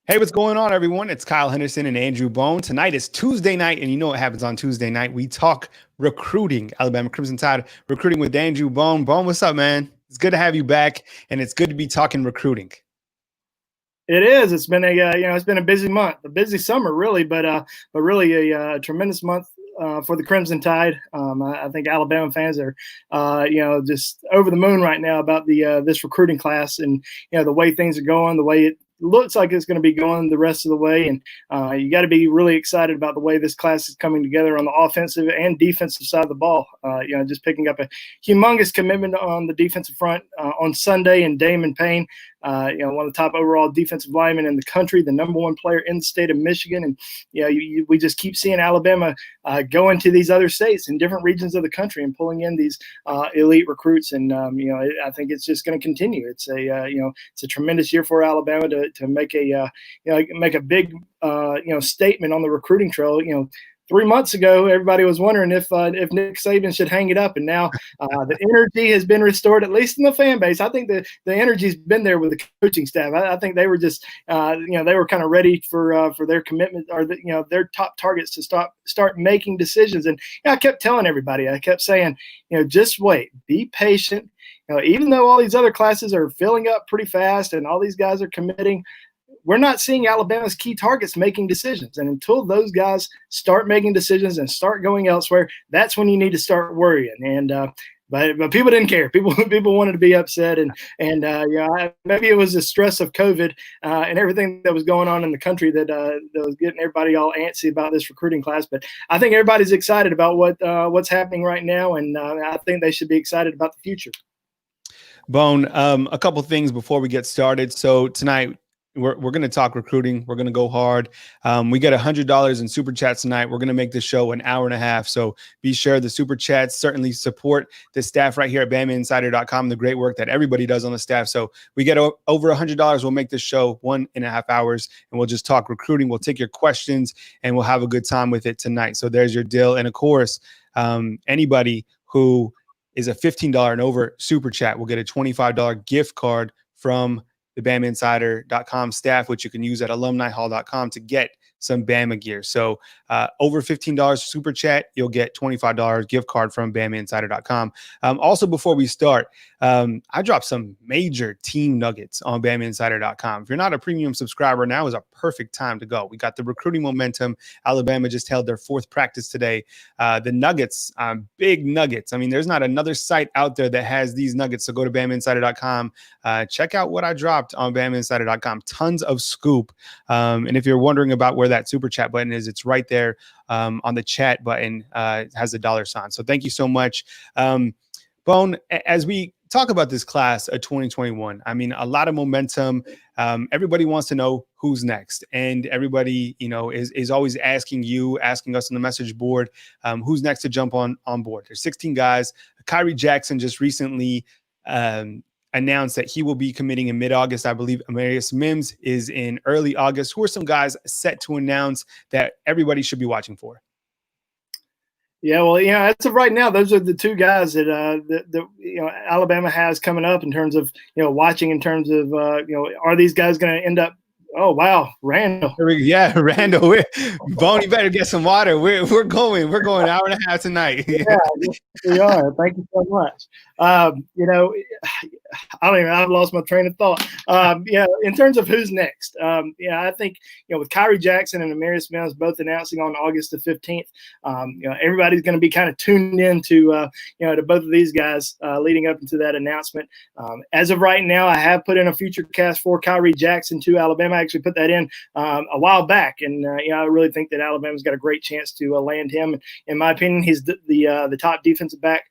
Hey, what's going on, everyone? It's Kyle Henderson and Andrew Bone. Tonight is Tuesday night, and you know what happens on Tuesday night. We talk recruiting, Alabama Crimson Tide recruiting with Andrew Bone. Bone, what's up, man? It's good to have you back, and it's good to be talking recruiting. It is. It's been it's been a busy month, a busy summer, really, but really a tremendous month for the Crimson Tide. I think Alabama fans are, just over the moon right now about this recruiting class and the way things are going, the way it looks like it's going to be going the rest of the way. And you got to be really excited about the way this class is coming together on the offensive and defensive side of the ball. Just picking up a humongous commitment on the defensive front on Sunday, and Damon Payne, one of the top overall defensive linemen in the country, the number one player in the state of Michigan. And, we just keep seeing Alabama go into these other states in different regions of the country and pulling in these elite recruits. And, I think it's just going to continue. It's a tremendous year for Alabama to make a big, statement on the recruiting trail. 3 months ago, everybody was wondering if Nick Saban should hang it up, and now the energy has been restored, at least in the fan base. I think the energy's been there with the coaching staff. I think they were just, they were kind of ready for their commitment, or their top targets to start making decisions. And I kept telling everybody, I kept saying, just wait, be patient. Even though all these other classes are filling up pretty fast and all these guys are committing, we're not seeing Alabama's key targets making decisions. And until those guys start making decisions and start going elsewhere, that's when you need to start worrying. And but people didn't care. People wanted to be upset, and maybe it was the stress of COVID and everything that was going on in the country that was getting everybody all antsy about this recruiting class. But I think everybody's excited about what's happening right now, and I think they should be excited about the future. Bone, a couple things before we get started. So tonight, we're going to talk recruiting. We're going to go hard. We get $100 in super chats tonight. We're going to make the show an hour and a half. So be sure the super chats certainly support the staff right here at BamaInsider.com, the great work that everybody does on the staff. So we get over $100. We'll make this show 1.5 hours, and we'll just talk recruiting. We'll take your questions, and we'll have a good time with it tonight. So there's your deal. And of course, anybody who is a $15 and over super chat will get a $25 gift card from the BamaInsider.com staff, which you can use at alumnihall.com to get some Bama gear. So over $15 super chat, you'll get $25 gift card from BamaInsider.com. Also, before we start, I dropped some major team nuggets on BamaInsider.com. If you're not a premium subscriber, now is a perfect time to go. We got the recruiting momentum. Alabama just held their 4th practice today. The nuggets, big nuggets. I mean, there's not another site out there that has these nuggets. So go to BamaInsider.com. Check out what I dropped on BamaInsider.com. Tons of scoop. And if you're wondering about where that super chat button is, it's right there on the chat button. It has the $sign. So thank you so much. Bone, as we talk about this class of 2021, I mean, a lot of momentum. Everybody wants to know who's next. And everybody, is always asking us on the message board, who's next to jump on board. There's 16 guys. Kyrie Jackson just recently announced that he will be committing in mid-August. I believe Amarius Mims is in early August. Who are some guys set to announce that everybody should be watching for? Yeah, well, as of right now, those are the two guys that Alabama has coming up in terms of watching, in terms of are these guys going to end up? Oh wow, Randall. Yeah, Randall. Bone, you better get some water. We're going hour and a half tonight. Yeah, we are. Thank you so much. I've lost my train of thought. In terms of who's next, I think, with Kyrie Jackson and Amarius Mims both announcing on August the 15th, everybody's going to be kind of tuned in to both of these guys leading up into that announcement. As of right now, I have put in a future cast for Kyrie Jackson to Alabama. I actually put that in a while back, and I really think that Alabama's got a great chance to land him. In my opinion, he's the top defensive back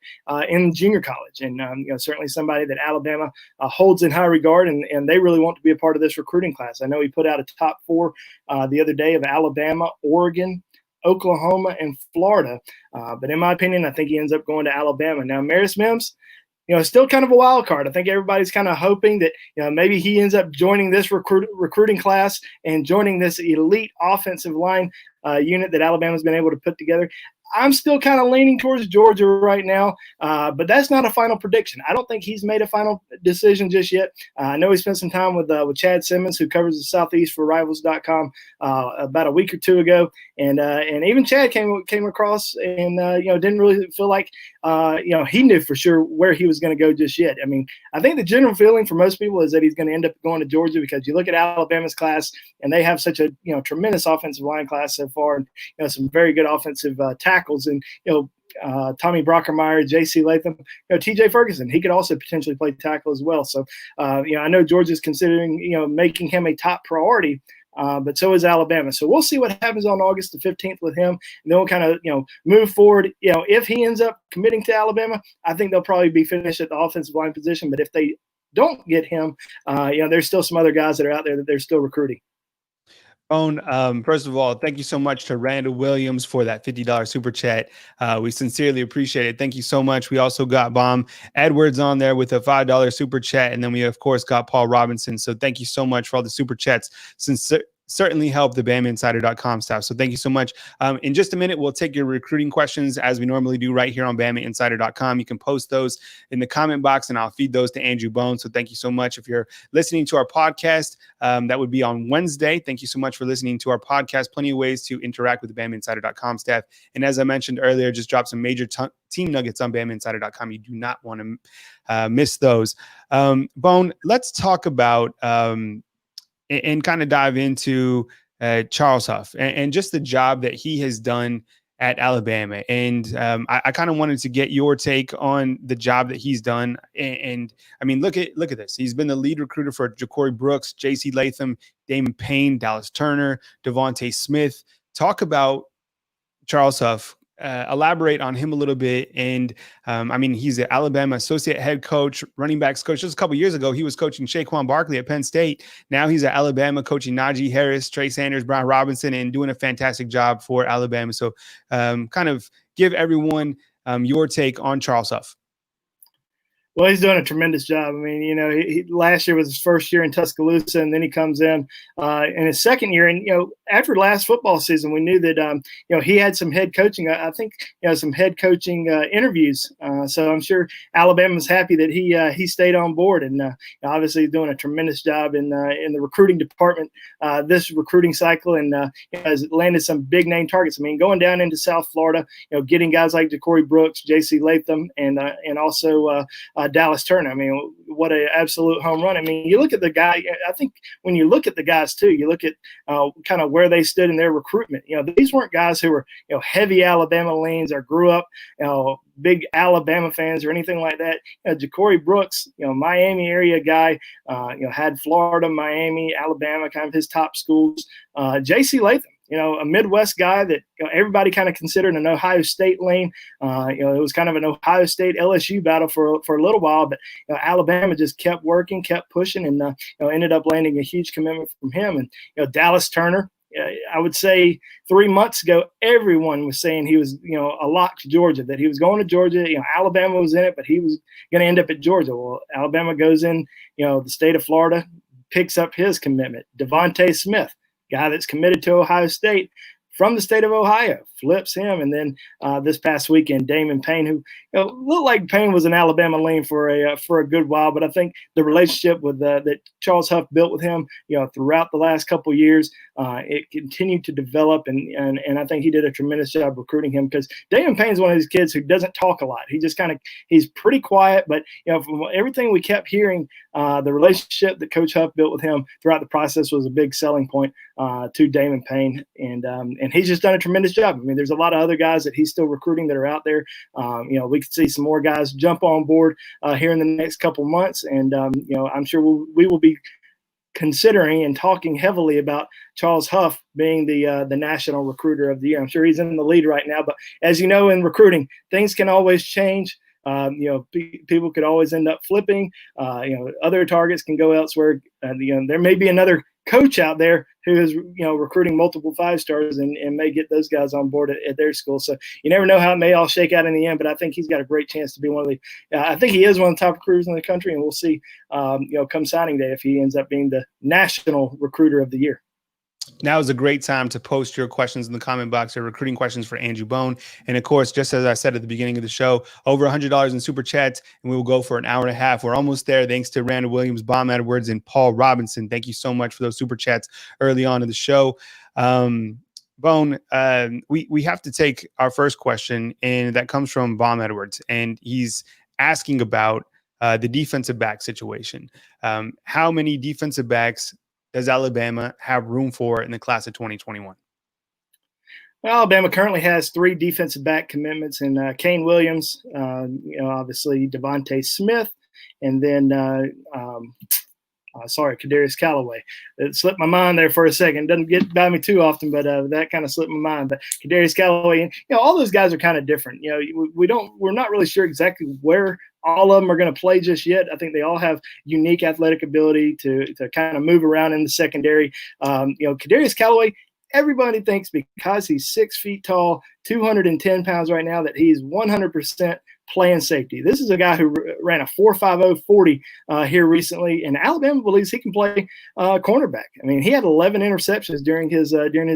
in junior college, and certainly somebody that Alabama holds in high regard, and they really want to be a part of this recruiting class. I know he put out a top 4 the other day of Alabama, Oregon, Oklahoma, and Florida. But in my opinion, I think he ends up going to Alabama. Now, Amarius Mims, still kind of a wild card. I think everybody's kind of hoping that, maybe he ends up joining this recruiting class and joining this elite offensive line unit that Alabama's been able to put together. I'm still kind of leaning towards Georgia right now, but that's not a final prediction. I don't think he's made a final decision just yet. I know he spent some time with Chad Simmons, who covers the Southeast for Rivals.com, about a week or two ago, and even Chad came across and didn't really feel like he knew for sure where he was going to go just yet. I mean, I think the general feeling for most people is that he's going to end up going to Georgia, because you look at Alabama's class and they have such a tremendous offensive line class so far, and some very good offensive tackles, and Tommy Brockermeyer, J.C. Latham, T.J. Ferguson. He could also potentially play tackle as well. So I know Georgia's considering making him a top priority. But so is Alabama. So we'll see what happens on August the 15th with him, and then we'll kind of move forward. If he ends up committing to Alabama, I think they'll probably be finished at the offensive line position. But if they don't get him, there's still some other guys that are out there that they're still recruiting. First of all, thank you so much to Randall Williams for that $50 super chat. We sincerely appreciate it. Thank you so much. We also got Bomb Edwards on there with a $5 super chat. And then we, of course, got Paul Robinson. So thank you so much for all the super chats. Certainly help the BamaInsider.com staff. So thank you so much. In just a minute, we'll take your recruiting questions as we normally do right here on BamaInsider.com. You can post those in the comment box and I'll feed those to Andrew Bone. So thank you so much. If you're listening to our podcast, that would be on Wednesday. Thank you so much for listening to our podcast. Plenty of ways to interact with the BamaInsider.com staff. And as I mentioned earlier, just drop some major team nuggets on BamaInsider.com. You do not want to miss those. Bone, let's talk about and kind of dive into Charles Huff and just the job that he has done at Alabama. And I kind of wanted to get your take on the job that he's done. And I mean, look at this. He's been the lead recruiter for Ja'Cory Brooks, J.C. Latham, Damon Payne, Dallas Turner, Devontae Smith. Talk about Charles Huff. Elaborate on him a little bit. And he's an Alabama associate head coach, running backs coach. Just a couple years ago, he was coaching Saquon Barkley at Penn State. Now he's at Alabama coaching Najee Harris, Trey Sanders, Brian Robinson, and doing a fantastic job for Alabama. So kind of give everyone your take on Charles Huff. Well, he's doing a tremendous job. I mean, he last year was his first year in Tuscaloosa, and then he comes in his second year. And, after last football season, we knew that, he had some head coaching, I think, some head coaching interviews. So I'm sure Alabama's happy that he stayed on board, and obviously doing a tremendous job in the recruiting department this recruiting cycle, and has landed some big name targets. I mean, going down into South Florida, getting guys like Ja'Cory Brooks, J.C. Latham, and also Dallas Turner. I mean, what an absolute home run. I mean, you look at the guy, I think when you look at the guys too, you look at kind of where they stood in their recruitment. These weren't guys who were, heavy Alabama leans or grew up, big Alabama fans or anything like that. Ja'Cory Brooks, Miami area guy, had Florida, Miami, Alabama, kind of his top schools. J.C. Latham, a Midwest guy that everybody kind of considered an Ohio State lean. It was kind of an Ohio State LSU battle for a little while, but Alabama just kept working, kept pushing, and ended up landing a huge commitment from him. And Dallas Turner, I would say 3 months ago, everyone was saying he was, a lock to Georgia, that he was going to Georgia. Alabama was in it, but he was going to end up at Georgia. Well, Alabama goes in, the state of Florida, picks up his commitment. Devontae Smith, guy that's committed to Ohio State from the state of Ohio, flips him. And then this past weekend, Damon Payne, who looked like Payne was an Alabama lean for a good while, but I think the relationship with that Charles Huff built with him, throughout the last couple of years, it continued to develop, and I think he did a tremendous job recruiting him, because Damon Payne is one of these kids who doesn't talk a lot. He just he's pretty quiet, but from everything we kept hearing, the relationship that Coach Huff built with him throughout the process was a big selling point to Damon Payne, and he's just done a tremendous job. I mean, there's a lot of other guys that he's still recruiting that are out there. We could see some more guys jump on board here in the next couple months, and I'm sure we will be considering and talking heavily about Charles Huff being the national recruiter of the year. I'm sure he's in the lead right now, but as you know, in recruiting, things can always change. People could always end up flipping. Other targets can go elsewhere. There may be another coach out there who is, recruiting multiple 5-stars and may get those guys on board at their school. So you never know how it may all shake out in the end, but I think he's got a great chance to be one of the I think he is one of the top recruiters in the country, and we'll see, come signing day, if he ends up being the national recruiter of the year. Now is a great time to post your questions in the comment box or recruiting questions for Andrew Bone. And of course, just as I said at the beginning of the show, over $100 in super chats, and we will go for an hour and a half. We're almost there. Thanks to Randall Williams, Bomb Edwards, and Paul Robinson. Thank you so much for those super chats early on in the show. Bone, we have to take our first question, and that comes from Bomb Edwards, and he's asking about the defensive back situation. How many defensive backs does Alabama have room for in the class of 2021? Well, Alabama currently has 3 defensive back commitments, and Kane Williams, obviously Deionte Smith, and then Kadarius Callaway. It slipped my mind there for a second. Doesn't get by me too often, but that kind of slipped my mind. But Kadarius Callaway, and all those guys are kind of different. We're not really sure exactly where all of them are going to play just yet. I think they all have unique athletic ability to kind of move around in the secondary. Kadarius Callaway, everybody thinks because he's 6 feet tall, 210 pounds right now, that he's 100% playing safety. This is a guy who ran a 4.50 40 here recently, and Alabama believes he can play cornerback. I mean, he had 11 interceptions during his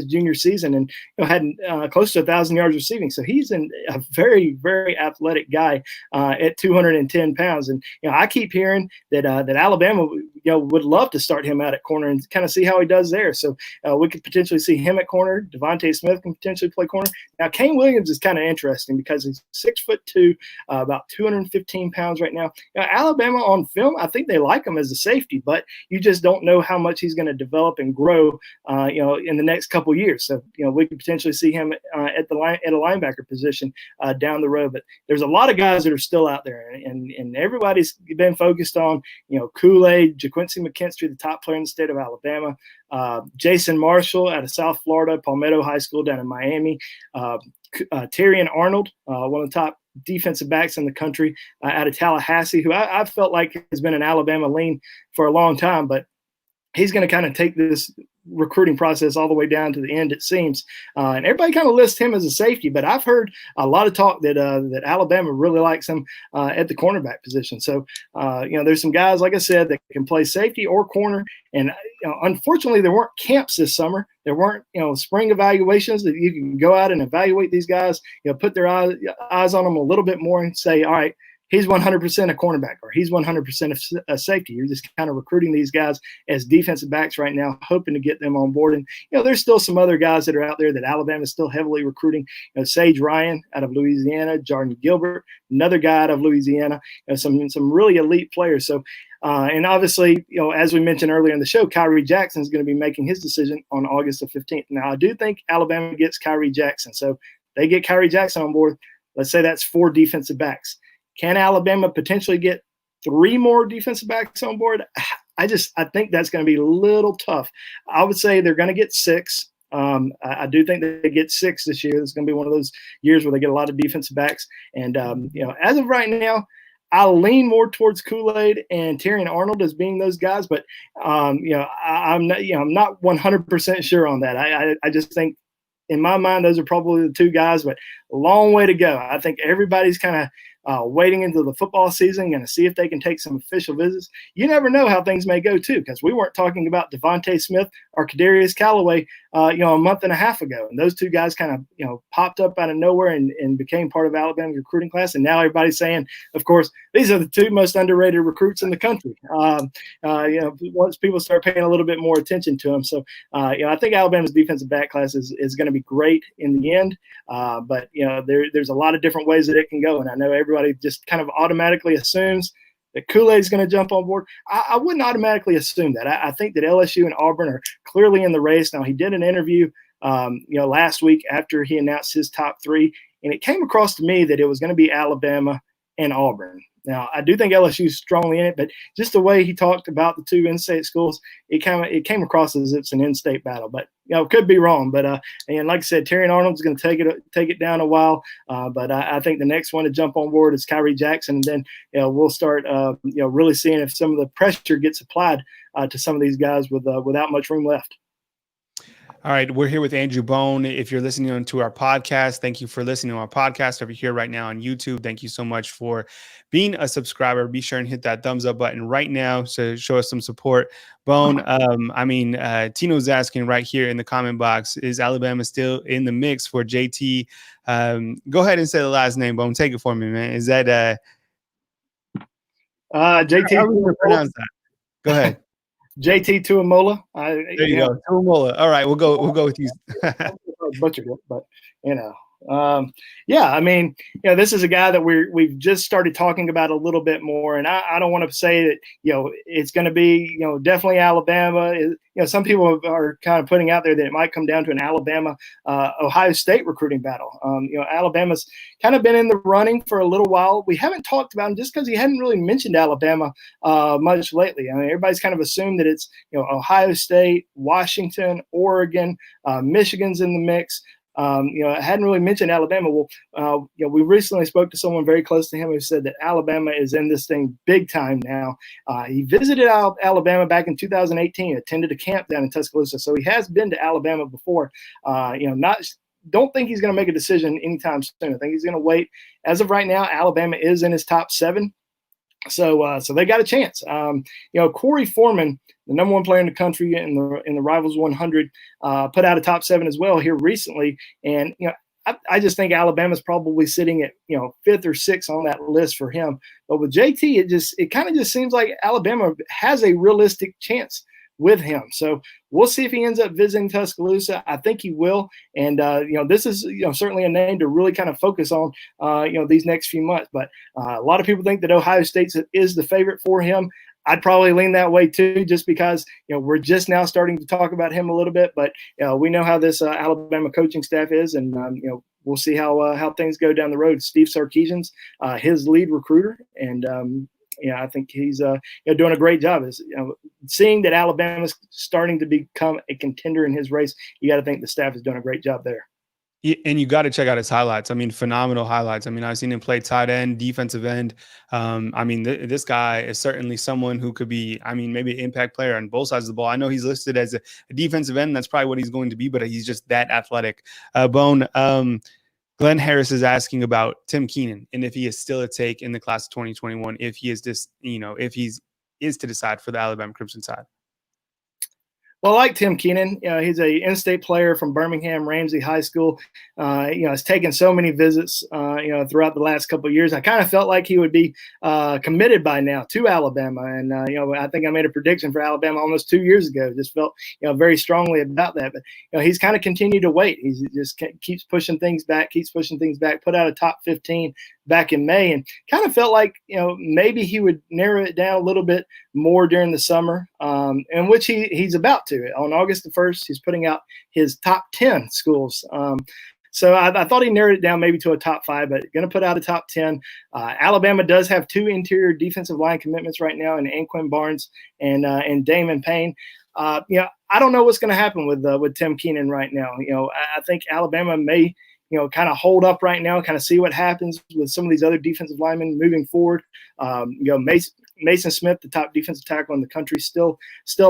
junior season, and had close to 1,000 yards receiving. So he's a very, very athletic guy at 210 pounds. And I keep hearing that Alabama would love to start him out at corner and kind of see how he does there. So we could potentially see him at corner. Deionte Smith can potentially play corner. Now, Kane Williams is kind of interesting because he's 6'2", about 215 pounds right now. Alabama on film, I think they like him as a safety, but you just don't know how much he's going to develop and grow, in the next couple of years. So, we could potentially see him at a linebacker position down the road. But there's a lot of guys that are still out there, and everybody's been focused on, Kool-Aid, Ga'Quincy McKinstry, the top player in the state of Alabama, Jason Marshall out of South Florida, Palmetto High School down in Miami, Terrion Arnold, one of the top defensive backs in the country out of Tallahassee, who I felt like has been an Alabama lean for a long time, but he's going to kind of take this recruiting process all the way down to the end, it seems. And everybody kind of lists him as a safety, but I've heard a lot of talk that Alabama really likes him at the cornerback position. So, there's some guys, like I said, that can play safety or corner. And unfortunately, there weren't camps this summer. There weren't, spring evaluations that you can go out and evaluate these guys, put their eyes on them a little bit more and say, all right, he's 100% a cornerback or he's 100% a safety. You're just kind of recruiting these guys as defensive backs right now, hoping to get them on board. And, there's still some other guys that are out there that Alabama is still heavily recruiting. Sage Ryan out of Louisiana, Jardin Gilbert, another guy out of Louisiana, some really elite players. So, and obviously, as we mentioned earlier in the show, Kyrie Jackson is going to be making his decision on August the 15th. Now, I do think Alabama gets Kyrie Jackson. So they get Kyrie Jackson on board. Let's say that's 4 defensive backs. Can Alabama potentially get 3 more defensive backs on board? I think that's going to be a little tough. I would say they're going to get 6. I do think they get 6 this year. It's going to be one of those years where they get a lot of defensive backs. And, as of right now, I'll lean more towards Kool-Aid and Terrion Arnold as being those guys. But, I'm not 100% sure on that. I just think, in my mind, those are probably the 2 guys, but a long way to go. I think everybody's kind of waiting into the football season, going to see if they can take some official visits. You never know how things may go, too, because we weren't talking about Deionte Smith or Kadarius Callaway, a month and a half ago. And those 2 guys kind of, popped up out of nowhere and became part of Alabama's recruiting class. And now everybody's saying, of course, these are the 2 most underrated recruits in the country. Once people start paying a little bit more attention to them. So, I think Alabama's defensive back class is going to be great in the end. But, there's a lot of different ways that it can go. And I know everybody just kind of automatically assumes that Kool-Aid is going to jump on board. I wouldn't automatically assume that. I think that LSU and Auburn are clearly in the race. Now, he did an interview, last week after he announced his top 3, and it came across to me that it was going to be Alabama and Auburn. Now, I do think LSU is strongly in it, but just the way he talked about the 2 in-state schools, it came across as it's an in-state battle. But could be wrong. But and like I said, Terrion Arnold's going to take it down a while. But I think the next one to jump on board is Kyrie Jackson, and then we'll start really seeing if some of the pressure gets applied to some of these guys without much room left. All right, we're here with Andrew Bone. If you're listening to our podcast, thank you for listening to our podcast. If you're here right now on YouTube, thank you so much for being a subscriber. Be sure and hit that thumbs up button right now to show us some support. Bone, Tino's asking right here in the comment box, is Alabama still in the mix for JT? Go ahead and say the last name, Bone. Take it for me, man. Is that JT? How are we going to pronounce that? Go ahead. JT Tuimoloau. There you go. Tuimoloau. All right, we'll go with you. Butchered it, but yeah, I mean, this is a guy that we've just started talking about a little bit more, and I don't want to say that it's going to be definitely Alabama. Some people are kind of putting out there that it might come down to an Alabama Ohio State recruiting battle. Alabama's kind of been in the running for a little while. We haven't talked about him just because he hadn't really mentioned Alabama much lately. I mean, everybody's kind of assumed that it's Ohio State, Washington, Oregon, Michigan's in the mix. I hadn't really mentioned Alabama. Well, we recently spoke to someone very close to him who said that Alabama is in this thing big time now. He visited Alabama back in 2018, attended a camp down in Tuscaloosa, so he has been to Alabama before. Don't think he's going to make a decision anytime soon. I think he's going to wait. As of right now, Alabama is in his top 7. So they got a chance. Kory Foreman, the number 1 player in the country in the Rivals 100, put out a top 7 as well here recently. And I just think Alabama's probably sitting at 5th or 6th on that list for him. But with JT, it kind of just seems like Alabama has a realistic chance with him. So we'll see if he ends up visiting Tuscaloosa. I think he will. And, this is, certainly a name to really kind of focus on, these next few months. But a lot of people think that Ohio State is the favorite for him. I'd probably lean that way too, just because, we're just now starting to talk about him a little bit, but we know how this Alabama coaching staff is. And, we'll see how things go down the road. Steve Sarkisian's his lead recruiter. And, I think he's doing a great job. Seeing that Alabama's starting to become a contender in his race, you got to think the staff is doing a great job there. Yeah, and you got to check out his highlights. I mean, phenomenal highlights. I mean, I've seen him play tight end, defensive end. This guy is certainly someone who could be, maybe an impact player on both sides of the ball. I know he's listed as a defensive end. That's probably what he's going to be, but he's just that athletic. Glenn Harris is asking about Tim Keenan and if he is still a take in the class of 2021, if he is if he's to decide for the Alabama Crimson side. Well, I like Tim Keenan. He's a in-state player from Birmingham Ramsey High School. Has taken so many visits, throughout the last couple of years. I kind of felt like he would be committed by now to Alabama. And, I think I made a prediction for Alabama almost 2 years ago. Just felt, very strongly about that. But, he's kind of continued to wait. He just keeps pushing things back, put out a top 15 back in May, and kind of felt like, maybe he would narrow it down a little bit more during the summer, in which he's about to. On August the 1st, he's putting out his top 10 schools. So I thought he narrowed it down maybe to a top 5, but going to put out a top 10. Alabama does have 2 interior defensive line commitments right now in Anquin Barnes and Damon Payne. I don't know what's going to happen with Tim Keenan right now. I think Alabama may kind of hold up right now, kind of see what happens with some of these other defensive linemen moving forward. Mason Smith, the top defensive tackle in the country, still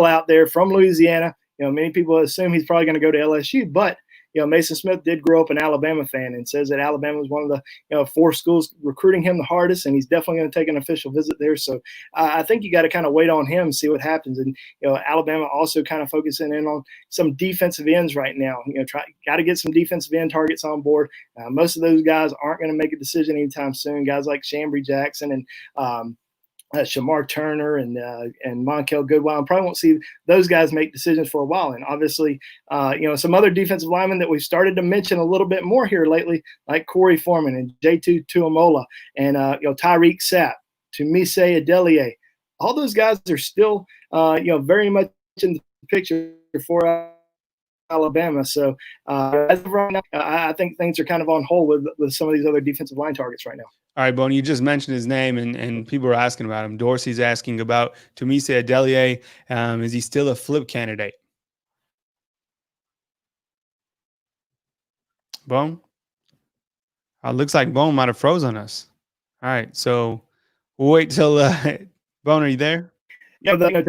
out there from Louisiana. Many people assume he's probably going to go to LSU, but Mason Smith did grow up an Alabama fan and says that Alabama was one of the 4 schools recruiting him the hardest, and he's definitely going to take an official visit there. So I think you got to kind of wait on him and see what happens. And Alabama also kind of focusing in on some defensive ends right now. Got to get some defensive end targets on board. Most of those guys aren't going to make a decision anytime soon. Guys like Chambry Jackson and Shemar Turner and Monkell Goodwine. Probably won't see those guys make decisions for a while. And obviously, some other defensive linemen that we've started to mention a little bit more here lately, like Kory Foreman and JT Tuimoloau and Tyreek Sapp, Tunmise Adeleye. All those guys are still very much in the picture for Alabama. So as of right now, I think things are kind of on hold with some of these other defensive line targets right now. All right, Bone, you just mentioned his name, and people are asking about him. Dorsey's asking about Tunmise Adeleye. Is he still a flip candidate? Bone? Looks like Bone might have froze on us. All right, so we'll wait till Bone, are you there? Yeah. All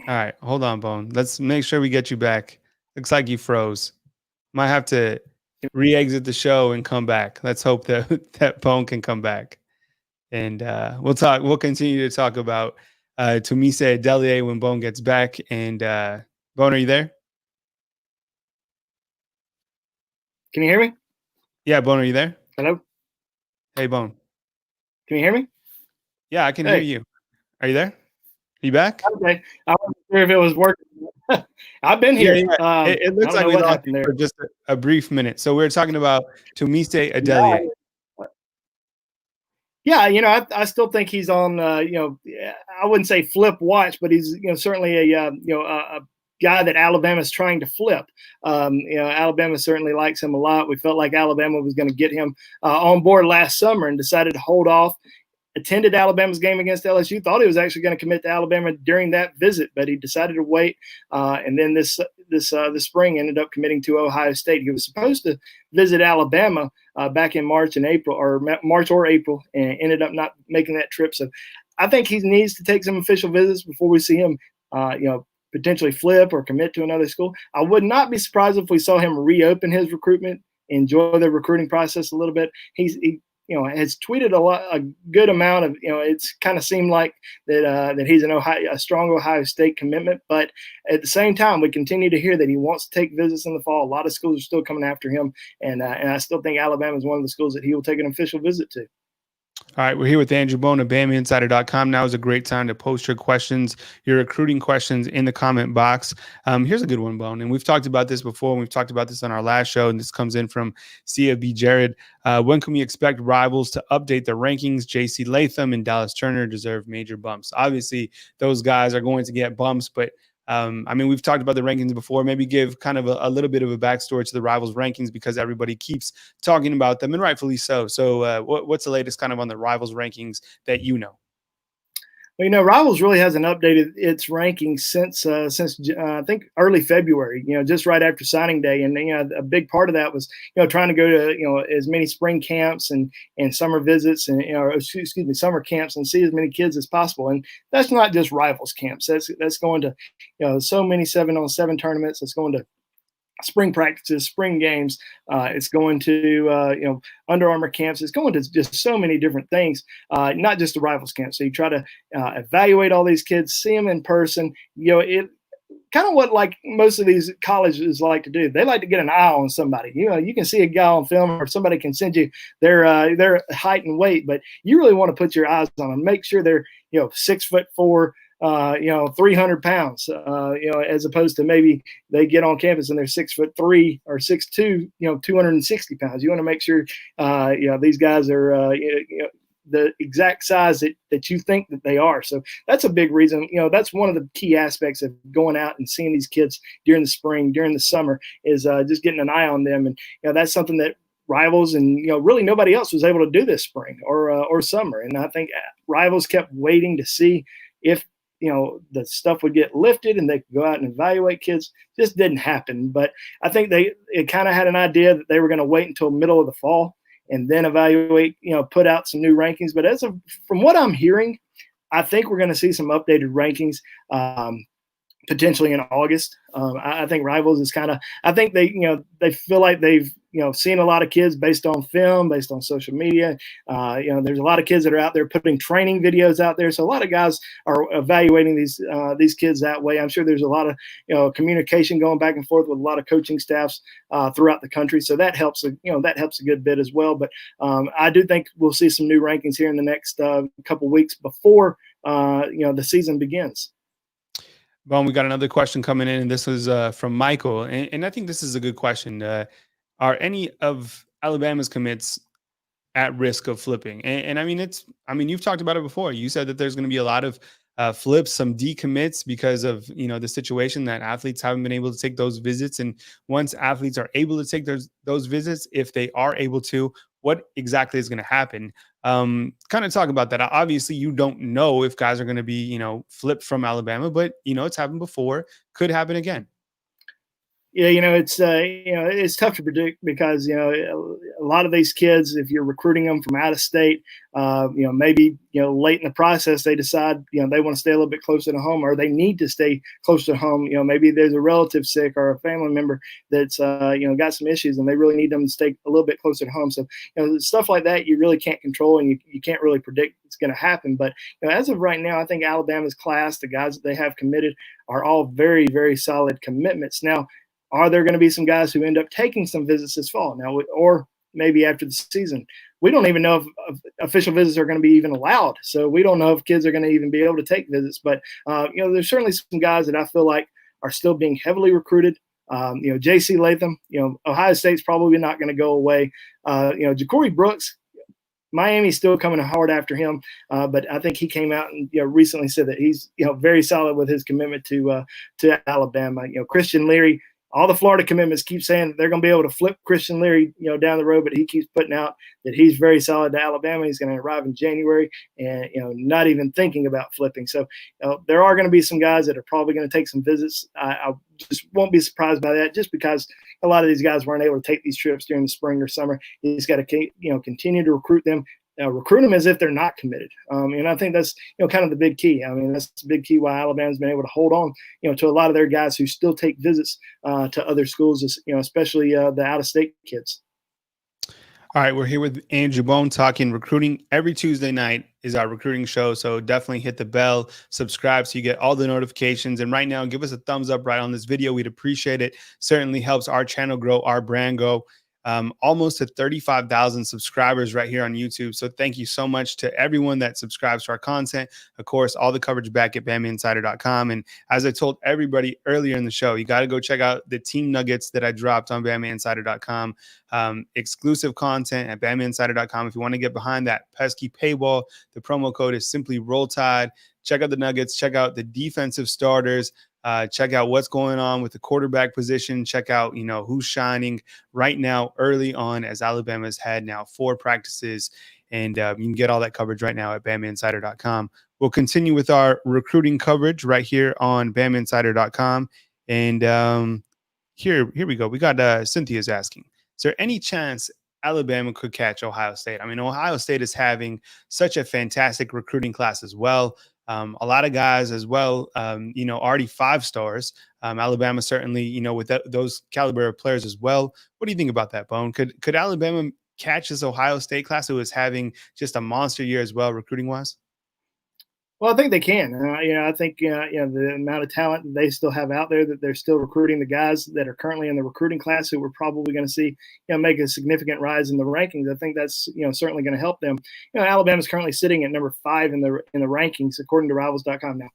right, hold on, Bone. Let's make sure we get you back. Looks like you froze. Might have to re-exit the show and come back. Let's hope that that Bone can come back. And we'll continue to talk about Tunmise Adeleye when Bone gets back. And Bone, are you there? Can you hear me? Yeah, Bone, are you there? Hello? Hey, Bone. Can you hear me? Yeah, I can hear you. Are you there? Are you back? Okay. I wasn't sure if it was working. I've been here. Yeah. It looks like we lost you for just a brief minute. So we're talking about Tunmise Adeleye. Yeah, I still think he's on. I wouldn't say flip watch, but he's certainly a guy that Alabama's trying to flip. Alabama certainly likes him a lot. We felt like Alabama was going to get him on board last summer and decided to hold off. Attended Alabama's game against LSU, thought he was actually going to commit to Alabama during that visit, but he decided to wait. And then this spring ended up committing to Ohio State. He was supposed to visit Alabama back in March or April, and ended up not making that trip. So I think he needs to take some official visits before we see him, potentially flip or commit to another school. I would not be surprised if we saw him reopen his recruitment, enjoy the recruiting process a little bit. He has tweeted a good amount of, it's kind of seemed like that he's a strong Ohio State commitment. But at the same time, we continue to hear that he wants to take visits in the fall. A lot of schools are still coming after him. And I still think Alabama is one of the schools that he will take an official visit to. All right, we're here with Andrew Bone of BamaInsider.com. Now is a great time to post your questions, your recruiting questions in the comment box. Here's a good one, Bone. And we've talked about this before. And we've talked about this on our last show. And this comes in from CFB Jared. When can we expect rivals to update their rankings? J.C. Latham and Dallas Turner deserve major bumps. Obviously, those guys are going to get bumps, but we've talked about the rankings before. Maybe give kind of a little bit of a backstory to the Rivals rankings because everybody keeps talking about them, and rightfully so. So what's the latest kind of on the Rivals rankings that you know? Well, Rivals really hasn't updated its rankings since I think early February, just right after signing day. And, a big part of that was, trying to go to, as many spring camps and summer visits and, summer camps and see as many kids as possible. And that's not just Rivals camps. That's going to, so many 7-on-7 tournaments. It's going to spring practices, spring games. It's going to, Under Armour camps. It's going to just so many different things, not just the Rivals camp. So you try to evaluate all these kids, see them in person. It kind of what like most of these colleges like to do. They like to get an eye on somebody. You can see a guy on film or somebody can send you their height and weight, but you really want to put your eyes on them. Make sure they're 6'4", 300 pounds, as opposed to maybe they get on campus and they're 6'3" or 6'2", 260 pounds. You want to make sure, these guys are, the exact size that you think that they are. So that's a big reason, that's one of the key aspects of going out and seeing these kids during the spring, during the summer is just getting an eye on them. And, that's something that Rivals and, really nobody else was able to do this spring or summer. And I think Rivals kept waiting to see if, the stuff would get lifted and they could go out and evaluate kids. Just didn't happen. But I think they kind of had an idea that they were going to wait until middle of the fall and then evaluate, put out some new rankings. But from what I'm hearing, I think we're going to see some updated rankings potentially in August. I think Rivals is I think they feel like they've, seen a lot of kids based on film, based on social media. There's a lot of kids that are out there putting training videos out there. So a lot of guys are evaluating these kids that way. I'm sure there's a lot of, communication going back and forth with a lot of coaching staffs throughout the country. So that helps, that helps a good bit as well. But I do think we'll see some new rankings here in the next couple weeks before, the season begins. Well, we got another question coming in, and this was from Michael. And I think this is a good question. Are any of Alabama's commits at risk of flipping? And you've talked about it before. You said that there's going to be a lot of flips, some decommits because of, the situation that athletes haven't been able to take those visits. And once athletes are able to take those visits, if they are able to, what exactly is going to happen? Kind of talk about that. Obviously, you don't know if guys are going to be, flipped from Alabama, but, it's happened before, could happen again. Yeah, it's tough to predict because a lot of these kids, if you're recruiting them from out of state, maybe late in the process they decide they want to stay a little bit closer to home, or they need to stay close to home. Maybe there's a relative sick or a family member that's got some issues, and they really need them to stay a little bit closer to home. So stuff like that you really can't control, and you can't really predict it's going to happen. But as of right now, I think Alabama's class, the guys that they have committed, are all very, very solid commitments. Now, are there going to be some guys who end up taking some visits this fall now, or maybe after the season? We don't even know if official visits are going to be even allowed. So we don't know if kids are going to even be able to take visits. But, there's certainly some guys that I feel like are still being heavily recruited. J.C. Latham, Ohio State's probably not going to go away. Ja'Cory Brooks, Miami's still coming hard after him, but I think he came out and recently said that he's very solid with his commitment to Alabama. Christian Leary, all the Florida commitments keep saying that they're going to be able to flip Christian Leary down the road, but he keeps putting out that he's very solid to Alabama. He's going to arrive in January, and not even thinking about flipping. So there are going to be some guys that are probably going to take some visits. I just won't be surprised by that, just because a lot of these guys weren't able to take these trips during the spring or summer. He's got to continue to recruit them. Recruit them as if they're not committed. And I think that's, kind of the big key. I mean, that's the big key why Alabama's been able to hold on, to a lot of their guys who still take visits to other schools, especially the out-of-state kids. All right, we're here with Andrew Bone talking recruiting. Every Tuesday night is our recruiting show, so definitely hit the bell, subscribe so you get all the notifications. And right now, give us a thumbs up right on this video. We'd appreciate it. Certainly helps our channel grow, our brand grow. Almost at 35,000 subscribers right here on YouTube. So thank you so much to everyone that subscribes to our content. Of course, all the coverage back at BamaInsider.com. And as I told everybody earlier in the show, you got to go check out the team nuggets that I dropped on BamaInsider.com. Exclusive content at BamaInsider.com. If you want to get behind that pesky paywall, the promo code is simply Roll Tide. Check out the nuggets. Check out the defensive starters. Check out what's going on with the quarterback position. Check out, who's shining right now early on, as Alabama's had now 4 practices. And you can get all that coverage right now at BamaInsider.com. We'll continue with our recruiting coverage right here on BamaInsider.com. And here we go. We got Cynthia's asking, is there any chance Alabama could catch Ohio State? I mean, Ohio State is having such a fantastic recruiting class as well. A lot of guys as well, already 5 stars. Alabama certainly, with those caliber of players as well. What do you think about that, Bone? Could Alabama catch this Ohio State class who is having just a monster year as well, recruiting wise? Well, I think they can. I think the amount of talent that they still have out there, that they're still recruiting, the guys that are currently in the recruiting class who we're probably going to see make a significant rise in the rankings. I think that's certainly going to help them. Alabama's currently sitting at number 5 in the rankings according to Rivals.com. Now,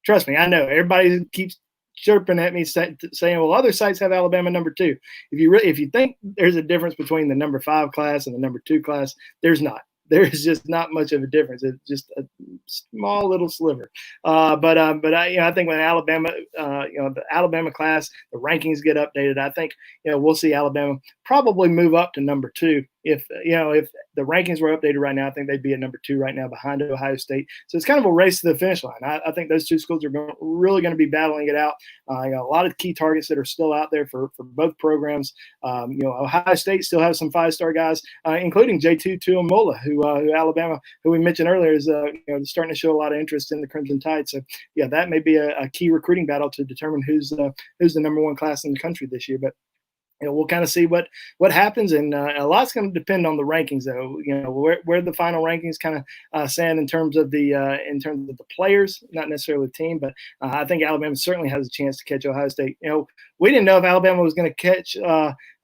trust me, I know everybody keeps chirping at me saying, well, other sites have Alabama number 2. If you think there's a difference between the number 5 class and the number 2 class, there's not. There's just not much of a difference. It's just a small little sliver. But I think when Alabama, the Alabama class, the rankings get updated, I think we'll see Alabama probably move up to number 2. If the rankings were updated right now, I think they'd be at number 2 right now behind Ohio State. So it's kind of a race to the finish line. I think those 2 schools are really going to be battling it out. A lot of key targets that are still out there for both programs. Ohio State still has some 5-star guys, including J2 Tuimoloau, who Alabama, who we mentioned earlier, is starting to show a lot of interest in the Crimson Tide. So yeah, that may be a key recruiting battle to determine who's the number 1 class in the country this year. But we'll kind of see what happens, and a lot's going to depend on the rankings, though. Where the final rankings kind of stand in terms of the players, not necessarily the team. But I think Alabama certainly has a chance to catch Ohio State. We didn't know if Alabama was going to catch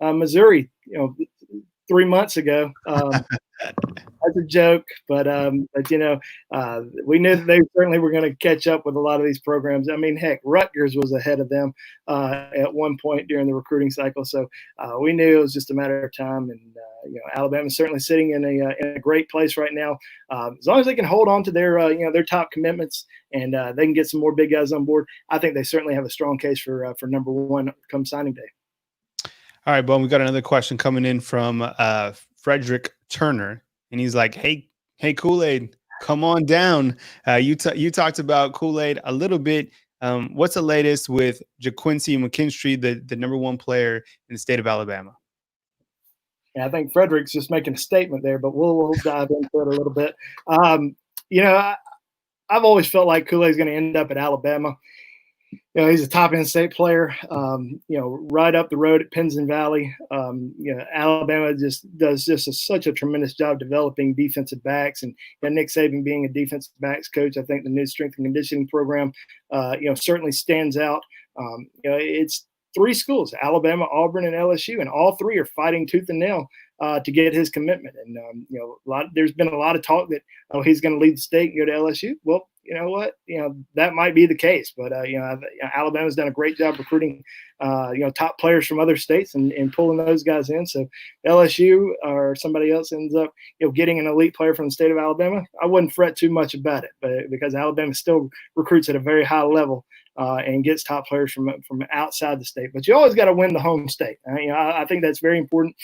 Missouri, 3 months ago. That's a joke, but we knew that they certainly were going to catch up with a lot of these programs. I mean, heck, Rutgers was ahead of them at one point during the recruiting cycle, so we knew it was just a matter of time. And Alabama's certainly sitting in a great place right now. As long as they can hold on to their top commitments and they can get some more big guys on board, I think they certainly have a strong case for number 1 come signing day. All right, Bone, we got another question coming in from Frederick Turner. And he's like, hey, Kool-Aid, come on down. You talked about Kool-Aid a little bit What's the latest with Ga'Quincy McKinstry, the number one player in the state of Alabama? Yeah, I think Frederick's just making a statement there, but we'll dive into it a little bit. I've always felt like Kool-Aid's going to end up at Alabama. He's a top in-state player, right up the road at Penn Valley. Alabama just does such a tremendous job developing defensive backs. And Nick Saban being a defensive backs coach, I think the new strength and conditioning program, certainly stands out. It's 3 schools, Alabama, Auburn, and LSU, and all 3 are fighting tooth and nail to get his commitment. And, there's been a lot of talk that, he's going to leave the state and go to LSU. Well, you know what? That might be the case, but Alabama's done a great job recruiting, top players from other states and pulling those guys in. So LSU or somebody else ends up, getting an elite player from the state of Alabama. I wouldn't fret too much about it, but because Alabama still recruits at a very high level and gets top players from outside the state. But you always got to win the home state. I think that's very important.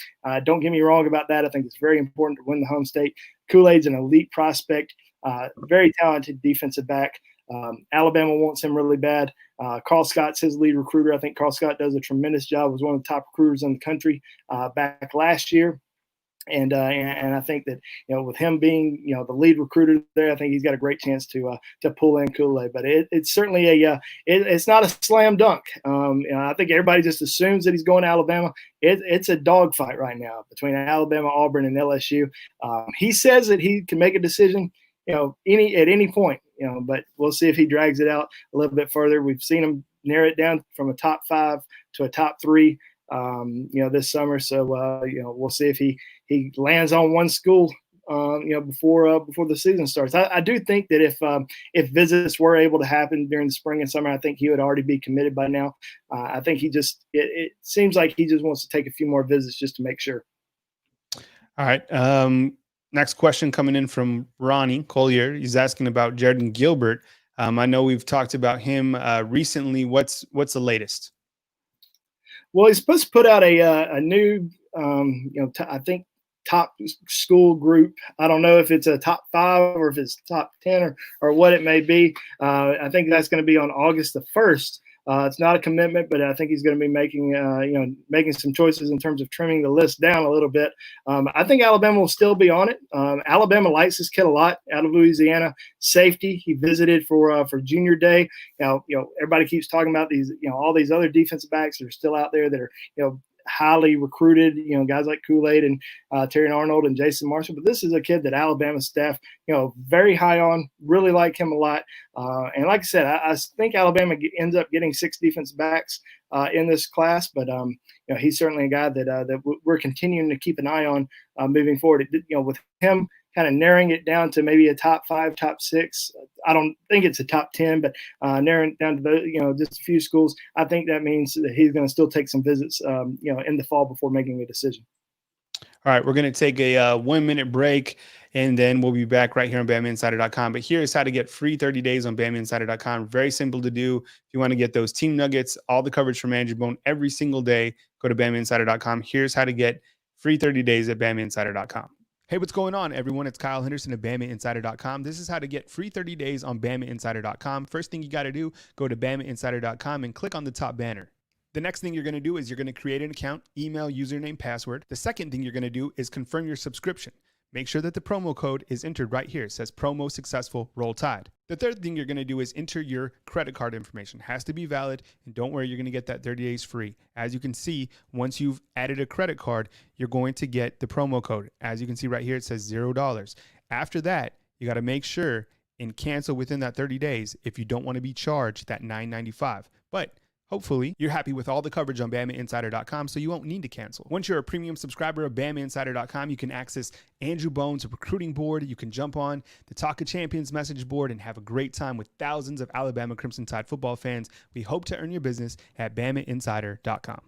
Don't get me wrong about that. I think it's very important to win the home state. Kool-Aid's an elite prospect. Very talented defensive back. Alabama wants him really bad. Carl Scott's his lead recruiter. I think Carl Scott does a tremendous job. Was one of the top recruiters in the country back last year. And I think that, with him being, the lead recruiter there, I think he's got a great chance to pull in Kool-Aid. But it's certainly it's not a slam dunk. I think everybody just assumes that he's going to Alabama. It's a dogfight right now between Alabama, Auburn, and LSU. He says that he can make a decision, at any point, but we'll see if he drags it out a little bit further. We've seen him narrow it down from a top 5 to a top 3. This summer. So, we'll see if he lands on one school, before the season starts. I do think that if visits were able to happen during the spring and summer, I think he would already be committed by now. I think it seems like he just wants to take a few more visits just to make sure. All right. Next question coming in from Ronnie Collier. He's asking about Jardin Gilbert. I know we've talked about him recently. What's the latest? Well, he's supposed to put out a new, I think top school group. I don't know if it's a top 5 or if it's top 10 or what it may be. I think that's going to be on August the 1st. It's not a commitment, but I think he's going to be making some choices in terms of trimming the list down a little bit. I think Alabama will still be on it. Alabama likes this kid a lot out of Louisiana. Safety, he visited for Junior Day. Everybody keeps talking about these, all these other defensive backs that are still out there that are, highly recruited, guys like Kool-Aid and Terry Arnold and Jason Marshall. But this is a kid that Alabama staff, very high on, really like him a lot. And like I said, I think Alabama ends up getting 6 defensive backs in this class. But, he's certainly a guy that we're continuing to keep an eye on moving forward. With him kind of narrowing it down to maybe a top 5, top 6. I don't think it's a top 10, but narrowing it down to just a few schools. I think that means that he's going to still take some visits, in the fall before making a decision. All right, we're going to take a 1-minute break, and then we'll be back right here on BamaInsider.com. But here's how to get free 30 days on BamaInsider.com. Very simple to do. If you want to get those team nuggets, all the coverage from Andrew Bone every single day, go to BamaInsider.com. Here's how to get free 30 days at BamaInsider.com. Hey, what's going on, everyone? It's Kyle Henderson of BamaInsider.com. This is how to get free 30 days on BamaInsider.com. First thing you got to do, go to BamaInsider.com and click on the top banner. The next thing you're going to do is you're going to create an account, email, username, password. The second thing you're going to do is confirm your subscription. Make sure that the promo code is entered right here. It says promo successful, roll tide. The third thing you're going to do is enter your credit card information. It has to be valid, and don't worry, you're going to get that 30 days free. As you can see, once you've added a credit card, you're going to get the promo code. As you can see right here, it says $0. After that, you got to make sure and cancel within that 30 days if you don't want to be charged that $9.95. But hopefully, you're happy with all the coverage on BamaInsider.com, so you won't need to cancel. Once you're a premium subscriber of BamaInsider.com, you can access Andrew Bone's recruiting board. You can jump on the Talk of Champions message board and have a great time with thousands of Alabama Crimson Tide football fans. We hope to earn your business at BamaInsider.com.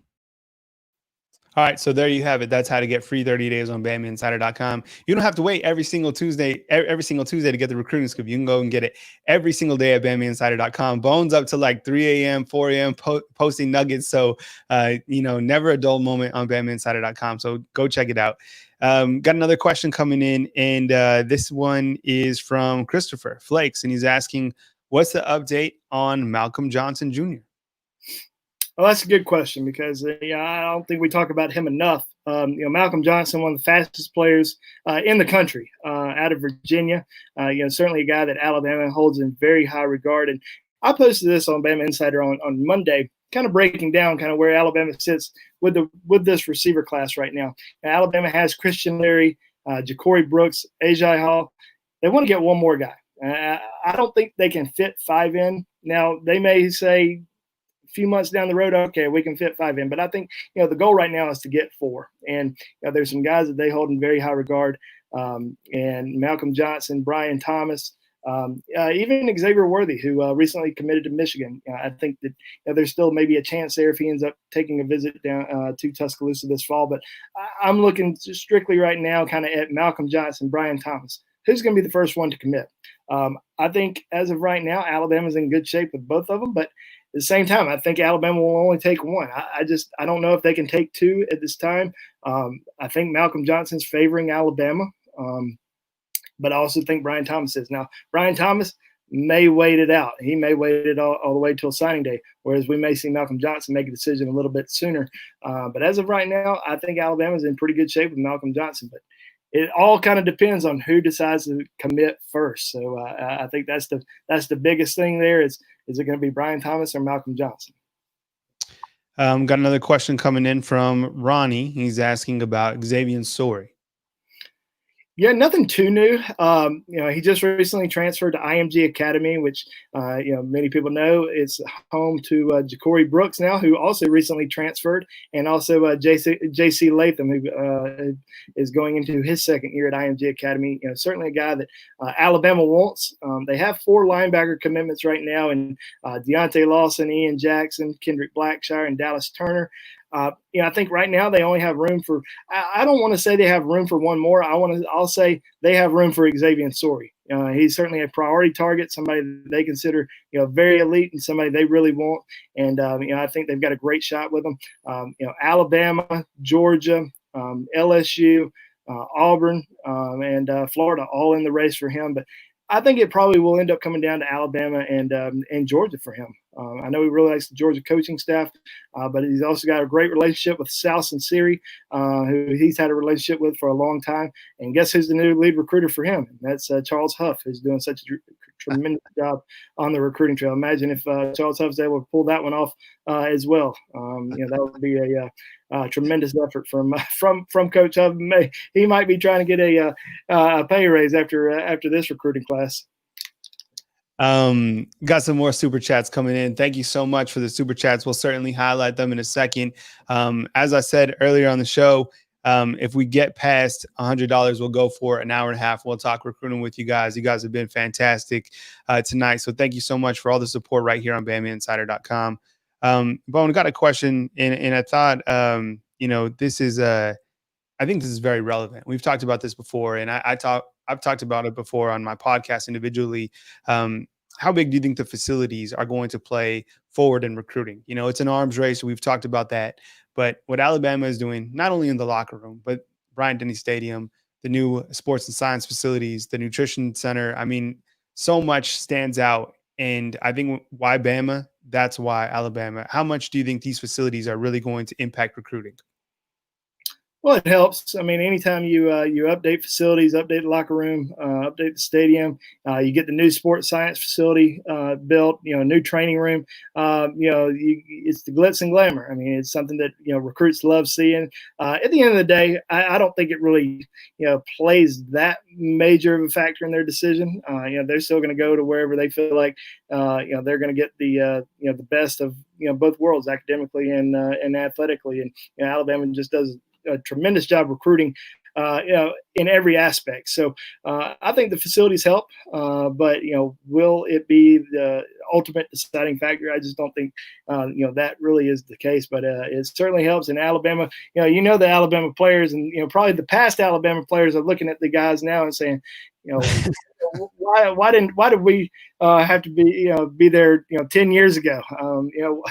All right, so there you have it. That's how to get free 30 days on BamaInsider.com. You don't have to wait every single Tuesday to get the recruiting scoop. You can go and get it every single day at BamaInsider.com. Bones up to like 3 a.m., 4 a.m. Posting nuggets. So, never a dull moment on BamaInsider.com. So go check it out. Got another question coming in, and this one is from Christopher Flakes, and he's asking, what's the update on Malcolm Johnson Jr.? Well, that's a good question because I don't think we talk about him enough. Malcolm Johnson, one of the fastest players in the country, out of Virginia. Certainly a guy that Alabama holds in very high regard. And I posted this on Bama Insider on Monday, kind of breaking down kind of where Alabama sits with this receiver class right now. Alabama has Christian Leary, Ja'Cory Brooks, Agile. They want to get one more guy. I don't think they can fit 5 in. Now, they may say few months down the road, okay, we can fit 5 in. But I think, the goal right now is to get 4. And there's some guys that they hold in very high regard. And Malcolm Johnson, Brian Thomas, even Xavier Worthy, who recently committed to Michigan. I think that there's still maybe a chance there if he ends up taking a visit down to Tuscaloosa this fall. But I'm looking strictly right now kind of at Malcolm Johnson, Brian Thomas. Who's going to be the first one to commit? I think as of right now, Alabama's in good shape with both of them. But at the same time, I think Alabama will only take one. I don't know if they can take 2 at this time. I think Malcolm Johnson's favoring Alabama, but I also think Brian Thomas is. Now, Brian Thomas may wait it out. He may wait it all the way till signing day, whereas we may see Malcolm Johnson make a decision a little bit sooner. But as of right now, I think Alabama's in pretty good shape with Malcolm Johnson. But it all kind of depends on who decides to commit first. So I think that's the biggest thing there is it going to be Brian Thomas or Malcolm Johnson? Got another question coming in from Ronnie. He's asking about Xavian Sorey. Yeah, nothing too new. He just recently transferred to IMG Academy, which, many people know it's home to Ja'Cory Brooks now, who also recently transferred, and also J.C. Latham, who is going into his second year at IMG Academy. Certainly a guy that Alabama wants. They have 4 linebacker commitments right now, and Deontay Lawson, Ian Jackson, Kendrick Blackshire, and Dallas Turner. I think right now they only have room for. I don't want to say they have room for one more. I'll say they have room for Xavian Sorey. He's certainly a priority target, somebody that they consider very elite and somebody they really want. And I think they've got a great shot with him. Alabama, Georgia, LSU, Auburn, and Florida all in the race for him. But I think it probably will end up coming down to Alabama and Georgia for him. I know he really likes the Georgia coaching staff, but he's also got a great relationship with Xavian Sorey, who he's had a relationship with for a long time. And guess who's the new lead recruiter for him? That's Charles Huff, who's doing such a tremendous job on the recruiting trail. Imagine if Charles Huff's able to pull that one off as well. That would be a tremendous effort from Coach Huff. He might be trying to get a pay raise after this recruiting class. Got some more super chats coming in. Thank you so much for the super chats. We'll certainly highlight them in a second. As I said earlier on the show, if we get past $100, we'll go for an hour and a half. We'll talk recruiting with you guys. You guys have been fantastic tonight. So thank you so much for all the support right here on BamaInsider.com. Bone, got a question, and I thought, this is I think this is very relevant. We've talked about this before, and I've talked about it before on my podcast individually. How big do you think the facilities are going to play forward in recruiting? It's an arms race. We've talked about that. But what Alabama is doing, not only in the locker room, but Bryant-Denny Stadium, the new sports and science facilities, the nutrition center, so much stands out. And I think why Bama, that's why Alabama. How much do you think these facilities are really going to impact recruiting? Well, it helps. Anytime you update facilities, update the locker room, update the stadium, you get the new sports science facility built, new training room. It's the glitz and glamour. It's something that recruits love seeing. At the end of the day, I don't think it really plays that major of a factor in their decision. They're still going to go to wherever they feel like they're going to get the the best of both worlds, academically and athletically. And Alabama just does a tremendous job recruiting, in every aspect. So I think the facilities help, but will it be the ultimate deciding factor? I just don't think that really is the case. But it certainly helps. In Alabama, the Alabama players, and probably the past Alabama players are looking at the guys now and saying, why did we have to be there 10 years ago?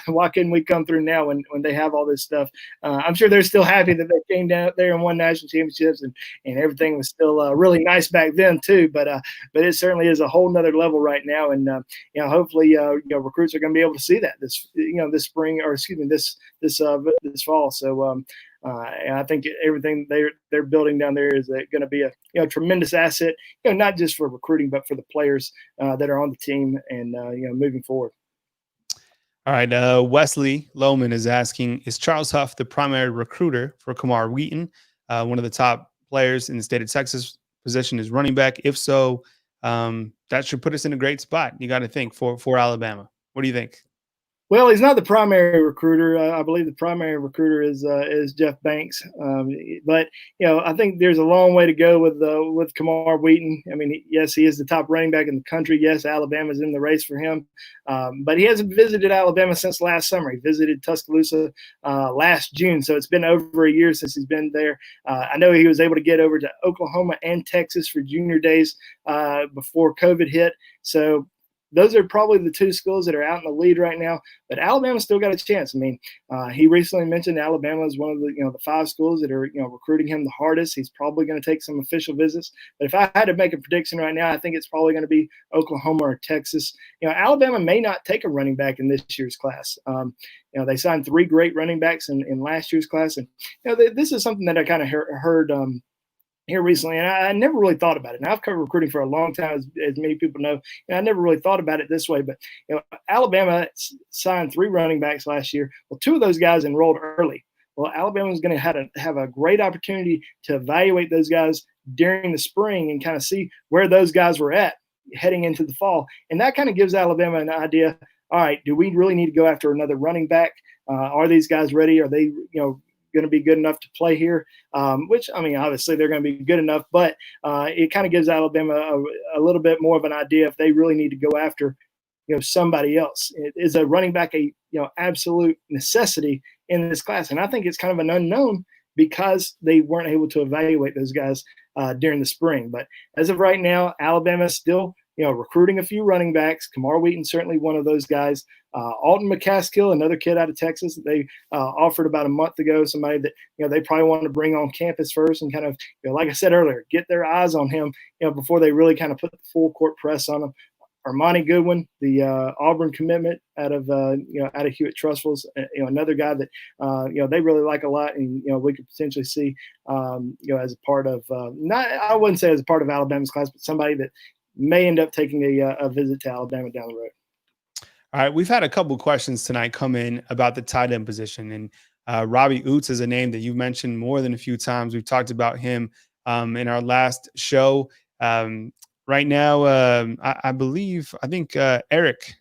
Why couldn't we come through now when they have all this stuff? I'm sure they're still happy that they came down there and won national championships, and everything was still really nice back then too. But it certainly is a whole nother level right now, and hopefully recruits are going to be able to see that this spring, or excuse me, this fall. So and I think everything they're building down there is going to be a tremendous asset, not just for recruiting, but for the players that are on the team and moving forward. All right, Wesley Lohman is asking, is Charles Huff the primary recruiter for Camar Wheaton, one of the top players in the state of Texas? Position is running back. If so, that should put us in a great spot. You got to think for Alabama. What do you think? Well, he's not the primary recruiter. I believe the primary recruiter is Jeff Banks. But I think there's a long way to go with Camar Wheaton. I mean, yes, he is the top running back in the country. Yes, Alabama's in the race for him. But he hasn't visited Alabama since last summer. He visited Tuscaloosa last June, so it's been over a year since he's been there. I know he was able to get over to Oklahoma and Texas for junior days before COVID hit. So those are probably the two schools that are out in the lead right now, but Alabama's still got a chance. I mean, he recently mentioned Alabama is one of the 5 schools that are recruiting him the hardest. He's probably going to take some official visits, but if I had to make a prediction right now, I think it's probably going to be Oklahoma or Texas. Alabama may not take a running back in this year's class. They signed 3 great running backs in last year's class, and this is something that I kind of heard here recently, and I never really thought about it. Now, I've covered recruiting for a long time, as many people know, and I never really thought about it this way. But Alabama signed 3 running backs last year. Well, 2 of those guys enrolled early. Well, Alabama's going to have a great opportunity to evaluate those guys during the spring and kind of see where those guys were at heading into the fall, and that kind of gives Alabama an idea. All right, do we really need to go after another running back? Are these guys ready? Are they going to be good enough to play here? Which, I mean, obviously they're going to be good enough, but it kind of gives Alabama a little bit more of an idea if they really need to go after somebody else. Is a running back a absolute necessity in this class? And I think it's kind of an unknown because they weren't able to evaluate those guys during the spring. But as of right now, Alabama still recruiting a few running backs. Camar Wheaton, certainly one of those guys. Alton McCaskill, another kid out of Texas that they offered about a month ago, somebody that they probably want to bring on campus first and kind of, like I said earlier, get their eyes on him before they really kind of put the full court press on him. Armani Goodwin, the Auburn commitment out of Hewitt Trustfuls, another guy that they really like a lot, and we could potentially see as a part of I wouldn't say as a part of Alabama's class, but somebody that may end up taking a visit to Alabama down the road. All right, we've had a couple of questions tonight come in about the tight end position, and Robbie Outz is a name that you've mentioned more than a few times. We've talked about him in our last show. Right now, I think Eric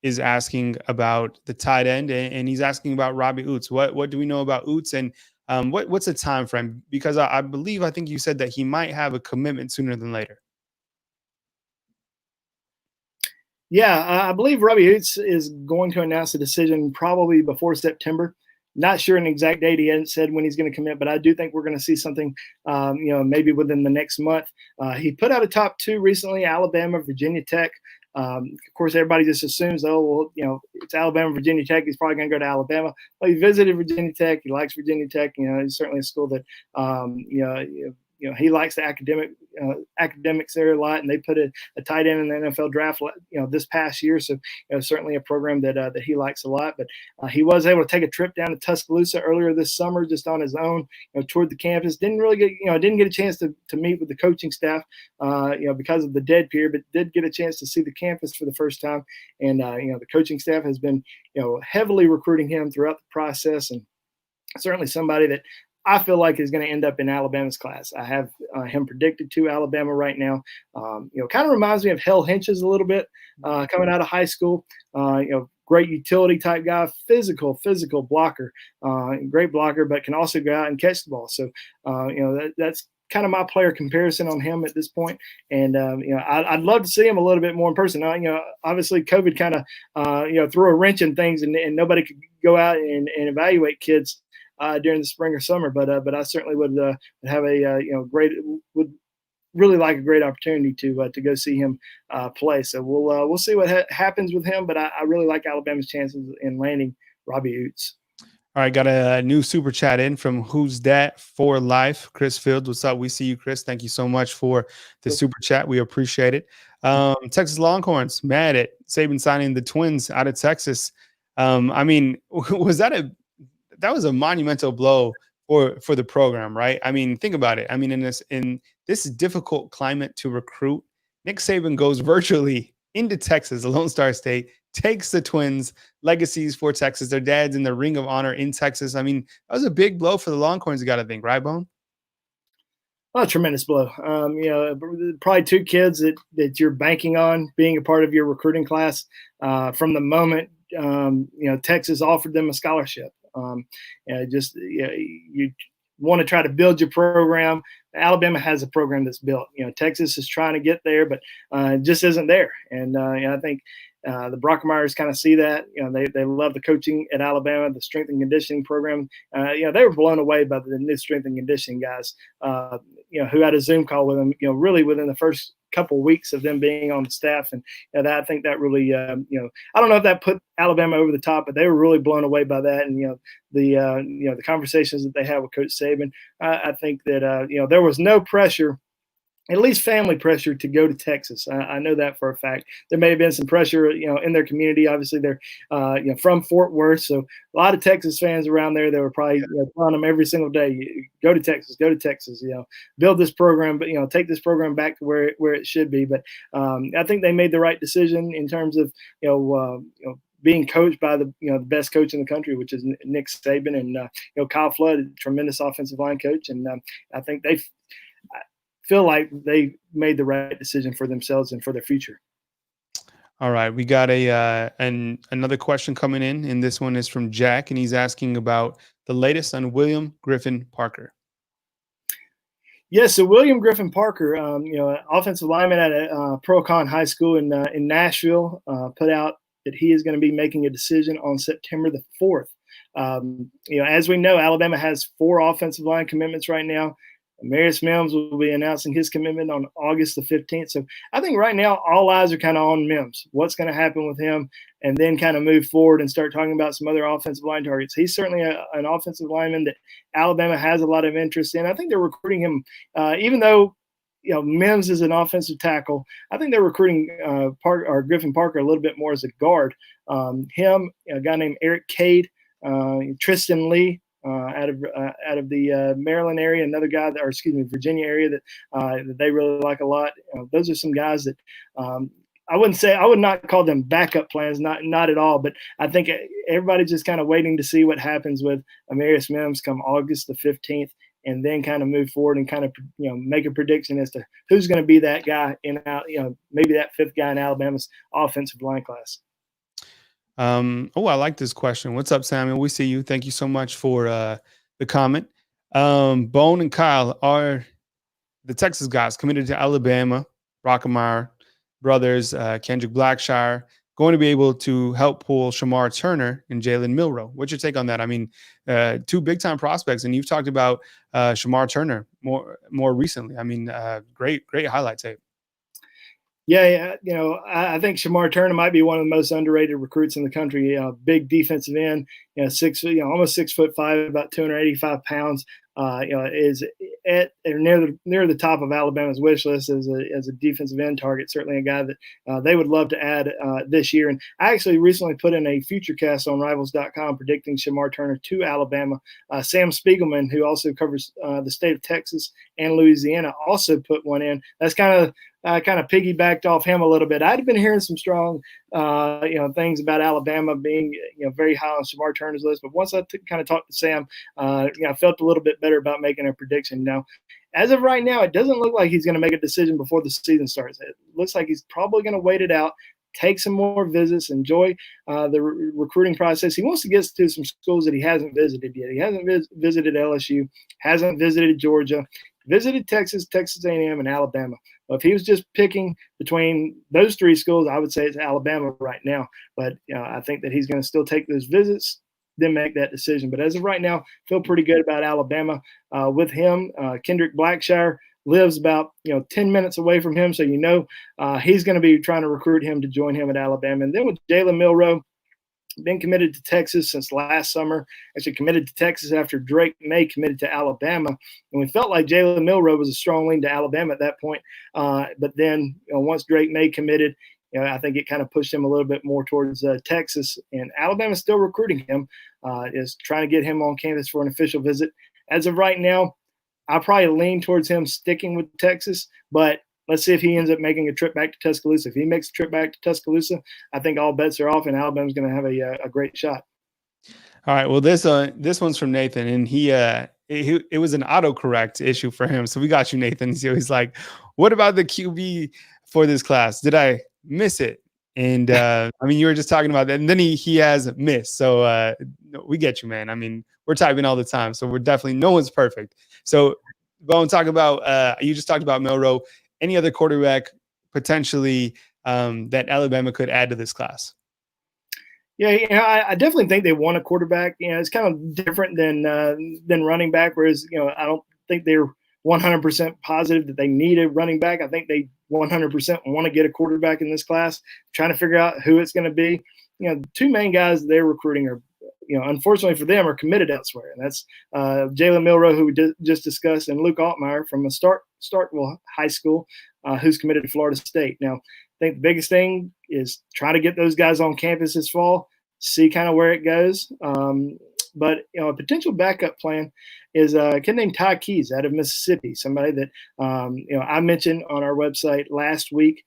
is asking about the tight end, and he's asking about Robbie Outz. What do we know about Outz, and what's the time frame? Because I think you said that he might have a commitment sooner than later. Yeah, I believe Robbie Outz is going to announce a decision probably before September. Not sure an exact date. He hasn't said when he's going to commit, but I do think we're going to see something, maybe within the next month. He put out a top 2 recently, Alabama, Virginia Tech. Of course, everybody just assumes, it's Alabama, Virginia Tech. He's probably going to go to Alabama. Well, he visited Virginia Tech. He likes Virginia Tech. It's certainly a school that, he likes the academics there a lot, and they put a tight end in the NFL draft, this past year. So, certainly a program that he likes a lot. But he was able to take a trip down to Tuscaloosa earlier this summer, just on his own, toured the campus. Didn't get a chance to meet with the coaching staff, because of the dead period, but did get a chance to see the campus for the first time. And the coaching staff has been, heavily recruiting him throughout the process, and certainly somebody that I feel like is going to end up in Alabama's class. I have him predicted to Alabama right now. Kind of reminds me of Hell Hinches a little bit, coming out of high school. Great utility type guy, physical blocker, great blocker, but can also go out and catch the ball. So, that's kind of my player comparison on him at this point. And, I'd love to see him a little bit more in person. Obviously COVID kind of, threw a wrench in things, and nobody could go out and evaluate kids during the spring or summer, but I certainly would have would really like a great opportunity to go see him play. So we'll see what happens with him, but I really like Alabama's chances in landing Robbie Outz. All right, got a new super chat in from Who's That for Life, Chris Fields. What's up? We see you, Chris. Thank you so much for the super chat. We appreciate it. Texas Longhorns mad at Saban signing the twins out of Texas. I mean, that was a monumental blow for the program, right? I mean, think about it. I mean, in this difficult climate to recruit, Nick Saban goes virtually into Texas, the Lone Star State, takes the twins, legacies for Texas. Their dad's in the Ring of Honor in Texas. I mean, that was a big blow for the Longhorns, you got to think, right, Bone? A tremendous blow. Probably two kids that you're banking on being a part of your recruiting class from the moment, Texas offered them a scholarship. You want to try to build your program. Alabama has a program that's built. Texas is trying to get there, but it just isn't there. And I think the Brockermeyers kind of see that. They love the coaching at Alabama, the strength and conditioning program. They were blown away by the new strength and conditioning guys. Who had a Zoom call with them. Really within the first couple of weeks of them being on the staff, and I think that really, I don't know if that put Alabama over the top, but they were really blown away by that. And the conversations that they had with Coach Saban, I think that there was no pressure, at least family pressure, to go to Texas. I know that for a fact. There may have been some pressure, in their community. Obviously, they're, from Fort Worth, so a lot of Texas fans around there. They were probably telling them every single day, go to Texas, build this program, but take this program back to where it should be. But I think they made the right decision in terms of being coached by the best coach in the country, which is Nick Saban, and Kyle Flood, a tremendous offensive line coach, and I think they feel like they made the right decision for themselves and for their future. All right, we got another question coming in, and this one is from Jack, and he's asking about the latest on William Griffin Parker. Yes, so William Griffin Parker, offensive lineman at Procon High School in Nashville, put out that he is going to be making a decision on September the 4th. As we know, Alabama has 4 offensive line commitments right now. Marius Mims will be announcing his commitment on August the 15th. So I think right now all eyes are kind of on Mims. What's going to happen with him, and then kind of move forward and start talking about some other offensive line targets. He's certainly an offensive lineman that Alabama has a lot of interest in. I think they're recruiting him, even though Mims is an offensive tackle. I think they're recruiting Griffin Parker a little bit more as a guard. Him, a guy named Eric Cade, Tristan Leigh, out of the Maryland area, another guy Virginia area that they really like a lot. Those are some guys that I would not call them backup plans, not at all. But I think everybody's just kind of waiting to see what happens with Marius Mims come August the 15th, and then kind of move forward and kind of make a prediction as to who's going to be that guy in maybe that 5th guy in Alabama's offensive line class. I like this question. What's up, Samuel? We see you. Thank you so much for the comment. Bone and Kyle are the Texas guys committed to Alabama. Brockermeyer brothers, Kendrick Blackshire, going to be able to help pull Shemar Turner and Jalen Milroe. What's your take on that? I mean, 2 big-time prospects, and you've talked about Shemar Turner more recently. I mean, great highlight tape. Yeah, I think Shemar Turner might be one of the most underrated recruits in the country. Big defensive end, almost 6'5", about 285 pounds. Is at or near the top of Alabama's wish list as a defensive end target. Certainly a guy that they would love to add this year. And I actually recently put in a future cast on Rivals.com predicting Shemar Turner to Alabama. Sam Spiegelman, who also covers the state of Texas and Louisiana, also put one in. That's kind of piggybacked off him a little bit. I'd been hearing some strong, things about Alabama being, very high on Shemar Turner's list. But once I kind of talked to Sam, I felt a little bit better about making a prediction. Now, as of right now, it doesn't look like he's going to make a decision before the season starts. It looks like he's probably going to wait it out, take some more visits, enjoy the recruiting process. He wants to get to some schools that he hasn't visited yet. He hasn't visited LSU, hasn't visited Georgia, visited Texas, Texas A&M, and Alabama. Well, if he was just picking between those 3 schools, I would say it's Alabama right now. But I think that he's going to still take those visits, then make that decision. But as of right now, feel pretty good about Alabama with him. Kendrick Blackshire, lives about 10 minutes away from him, so he's going to be trying to recruit him to join him at Alabama. And then with Jalen Milroe, been committed to Texas since last summer. Actually committed to Texas after Drake May committed to Alabama. And we felt like Jalen Milroe was a strong lean to Alabama at that point. But then once Drake May committed, I think it kind of pushed him a little bit more towards Texas. And Alabama's still recruiting him, is trying to get him on campus for an official visit. As of right now, I probably lean towards him sticking with Texas, but let's see if he ends up making a trip back to Tuscaloosa. If he makes a trip back to Tuscaloosa, I think all bets are off, and Alabama's going to have a great shot. All right. Well, this one's from Nathan, and it was an autocorrect issue for him. So we got you, Nathan. So he's like, "What about the QB for this class? Did I miss it?" And I mean, you were just talking about that, and then he has missed. So we get you, man. I mean, we're typing all the time, so we're definitely no one's perfect. So, Bone, talk about you just talked about Milroe. Any other quarterback potentially that Alabama could add to this class? Yeah, I definitely think they want a quarterback. It's kind of different than running back, whereas I don't think they're 100% positive that they need a running back. I think they 100% want to get a quarterback in this class, trying to figure out who it's going to be. The two main guys they're recruiting are, unfortunately for them, are committed elsewhere. And that's Jalen Milroe, who we just discussed, and Luke Altmaier from Starkville High School, who's committed to Florida State. Now, I think the biggest thing is try to get those guys on campus this fall, see kind of where it goes. But a potential backup plan is a kid named Ty Keys out of Mississippi, somebody that I mentioned on our website last week.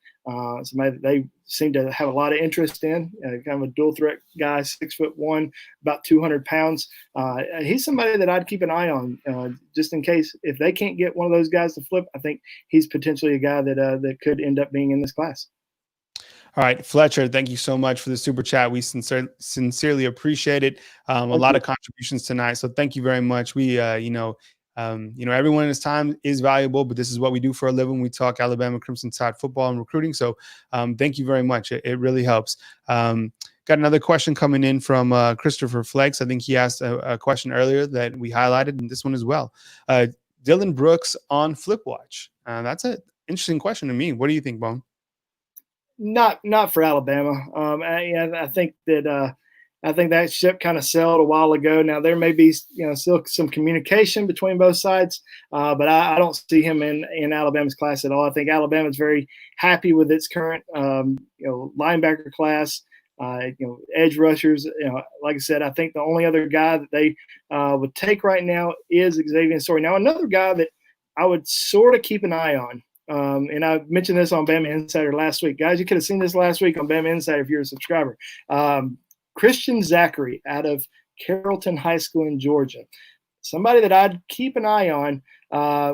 Somebody that they seem to have a lot of interest in, kind of a dual threat guy, 6'1", about 200 pounds. He's somebody that I'd keep an eye on, just in case if they can't get one of those guys to flip. I think he's potentially a guy that could end up being in this class. All right, Fletcher, thank you so much for the super chat. We sincerely appreciate it. A lot of contributions tonight, so thank you very much. We, everyone in this time is valuable, but this is what we do for a living. We talk Alabama Crimson Tide football and recruiting. So, thank you very much. It really helps. Got another question coming in from Christopher Flex. I think he asked a question earlier that we highlighted, and this one as well. Dylan Brooks on Flip Watch. That's an interesting question to me. What do you think, Bone? Not for Alabama. I think that ship kind of sailed a while ago. Now there may be still some communication between both sides, but I don't see him in Alabama's class at all. I think Alabama's very happy with its current linebacker class. Edge rushers. Like I said, I think the only other guy that they would take right now is Xavian Sorey. Now another guy that I would sort of keep an eye on. And I mentioned this on Bama Insider last week. Guys, you could have seen this last week on Bama Insider if you're a subscriber. Christian Zachary out of Carrollton High School in Georgia. Somebody that I'd keep an eye on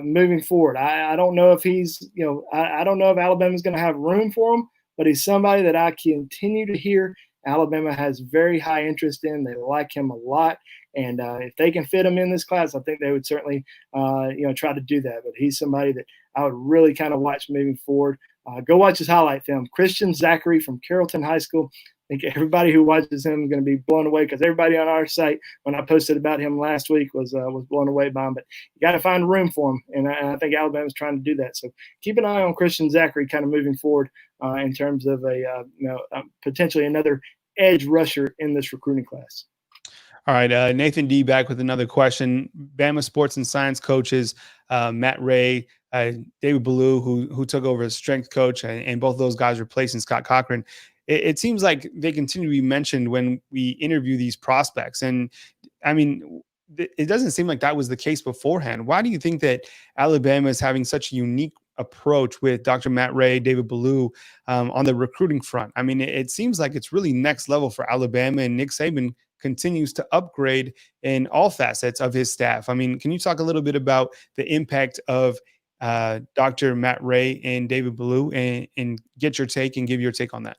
moving forward. I don't know if he's, I don't know if Alabama's going to have room for him, but he's somebody that I continue to hear Alabama has very high interest in. They like him a lot. And if they can fit him in this class, I think they would certainly, try to do that. But he's somebody that I would really kind of watch moving forward. Go watch his highlight film. Christian Zachary from Carrollton High School. I think everybody who watches him is going to be blown away, because everybody on our site, when I posted about him last week, was blown away by him. But you got to find room for him, and I think Alabama's trying to do that. So keep an eye on Christian Zachary kind of moving forward in terms of potentially another edge rusher in this recruiting class. All right, Nathan D back with another question. Bama sports and science coaches, Matt Ray, David Ballou, who took over as strength coach, and both of those guys replacing Scott Cochran. It seems like they continue to be mentioned when we interview these prospects. And I mean, it doesn't seem like that was the case beforehand. Why do you think that Alabama is having such a unique approach with Dr. Matt Ray, David Ballou on the recruiting front? I mean, it seems like it's really next level for Alabama, and Nick Saban continues to upgrade in all facets of his staff. I mean, can you talk a little bit about the impact of Dr. Matt Ray and David Ballou and get your take and give your take on that?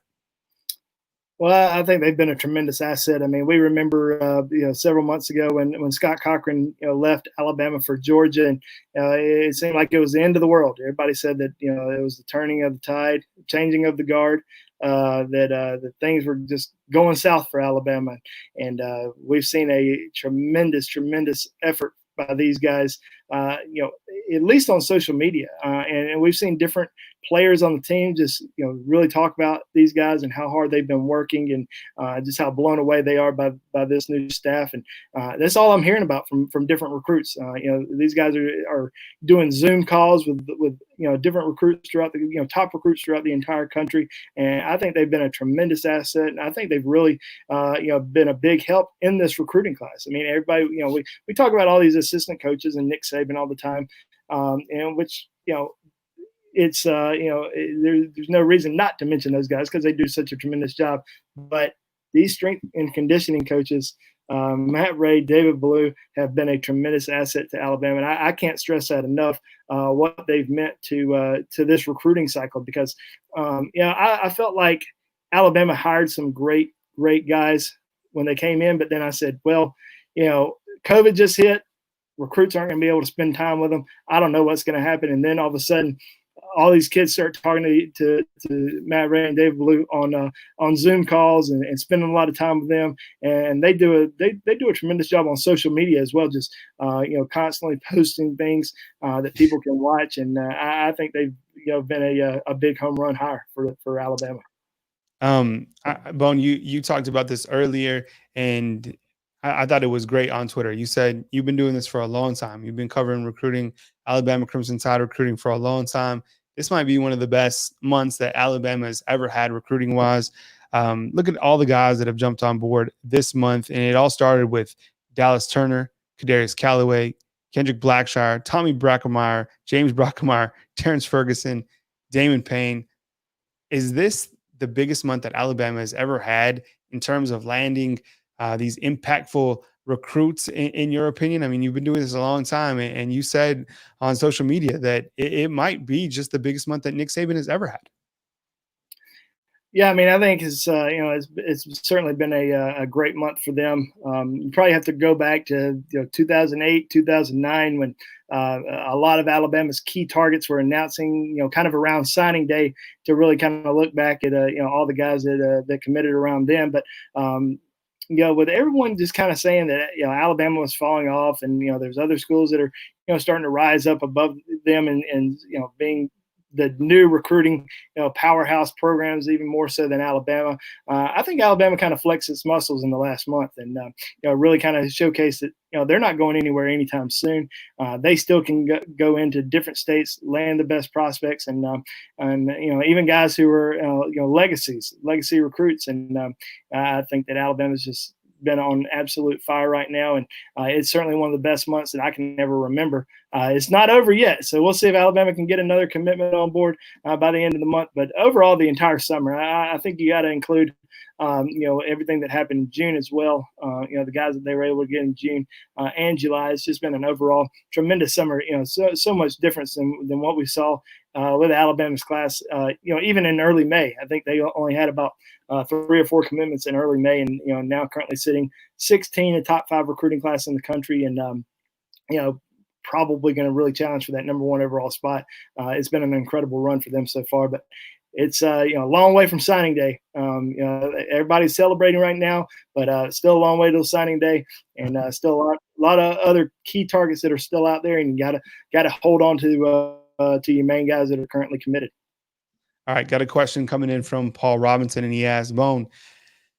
Well, I think they've been a tremendous asset. I mean, we remember, several months ago when Scott Cochran, left Alabama for Georgia, and it seemed like it was the end of the world. Everybody said that, it was the turning of the tide, changing of the guard, that things were just going south for Alabama. And we've seen a tremendous effort by these guys, at least on social media. And we've seen different players on the team just, really talk about these guys and how hard they've been working and just how blown away they are by this new staff. And that's all I'm hearing about from different recruits. These guys are doing Zoom calls with different recruits throughout the, top recruits throughout the entire country. And I think they've been a tremendous asset. And I think they've really, been a big help in this recruiting class. I mean, everybody, we talk about all these assistant coaches and Nick Saban all the time, and which, it's there's no reason not to mention those guys because they do such a tremendous job. But these strength and conditioning coaches, Matt Ray, David Ballou, have been a tremendous asset to Alabama, and I can't stress that enough. What they've meant to this recruiting cycle, because I felt like Alabama hired some great guys when they came in, but then I said, well, COVID just hit. Recruits aren't going to be able to spend time with them. I don't know what's going to happen. And then all of a sudden, all these kids start talking to Matt Ray and David Ballou on Zoom calls and spending a lot of time with them. And they do a tremendous job on social media as well, just constantly posting things that people can watch. And I think they've been a big home run hire for Alabama. Bone, you talked about this earlier, and I thought it was great on Twitter. You said you've been doing this for a long time. You've been covering recruiting, Alabama Crimson Tide recruiting for a long time. This might be one of the best months that Alabama has ever had recruiting-wise. Look at all the guys that have jumped on board this month, and it all started with Dallas Turner, Kadarius Callaway, Kendrick Blackshire, Tommy Brockermeyer, James Brockermeyer, Terrence Ferguson, Damon Payne. Is this the biggest month that Alabama has ever had in terms of landing these impactful recruits, in your opinion? I mean, you've been doing this a long time, and you said on social media that it might be just the biggest month that Nick Saban has ever had. Yeah, I mean, I think it's certainly been a great month for them. You probably have to go back to 2008, 2009 when a lot of Alabama's key targets were announcing, kind of around signing day, to really kind of look back at all the guys that committed around them. But with everyone just kind of saying that Alabama was falling off, and there's other schools that are starting to rise up above them and being the new recruiting powerhouse programs, even more so than Alabama. I think Alabama kind of flexed its muscles in the last month and really kind of showcased that they're not going anywhere anytime soon. They still can go into different states, land the best prospects, and even guys who are legacy recruits. And I think that Alabama's just been on absolute fire right now, and it's certainly one of the best months that I can ever remember. It's not over yet, so we'll see if Alabama can get another commitment on board by the end of the month. But overall, the entire summer, I think you got to include everything that happened in June as well. The guys that they were able to get in June and July. It's just been an overall tremendous summer. So much difference than what we saw with Alabama's class. Even in early May, I think they only had about 3 or 4 commitments in early May, and now currently sitting 16, a top 5 recruiting class in the country, and probably going to really challenge for that number 1 overall spot. It's been an incredible run for them so far, but it's a long way from signing day. Everybody's celebrating right now, but still a long way till signing day, and still a lot of other key targets that are still out there, and you gotta hold on to your main guys that are currently committed. All right, got a question coming in from Paul Robinson, and he asks, Bone,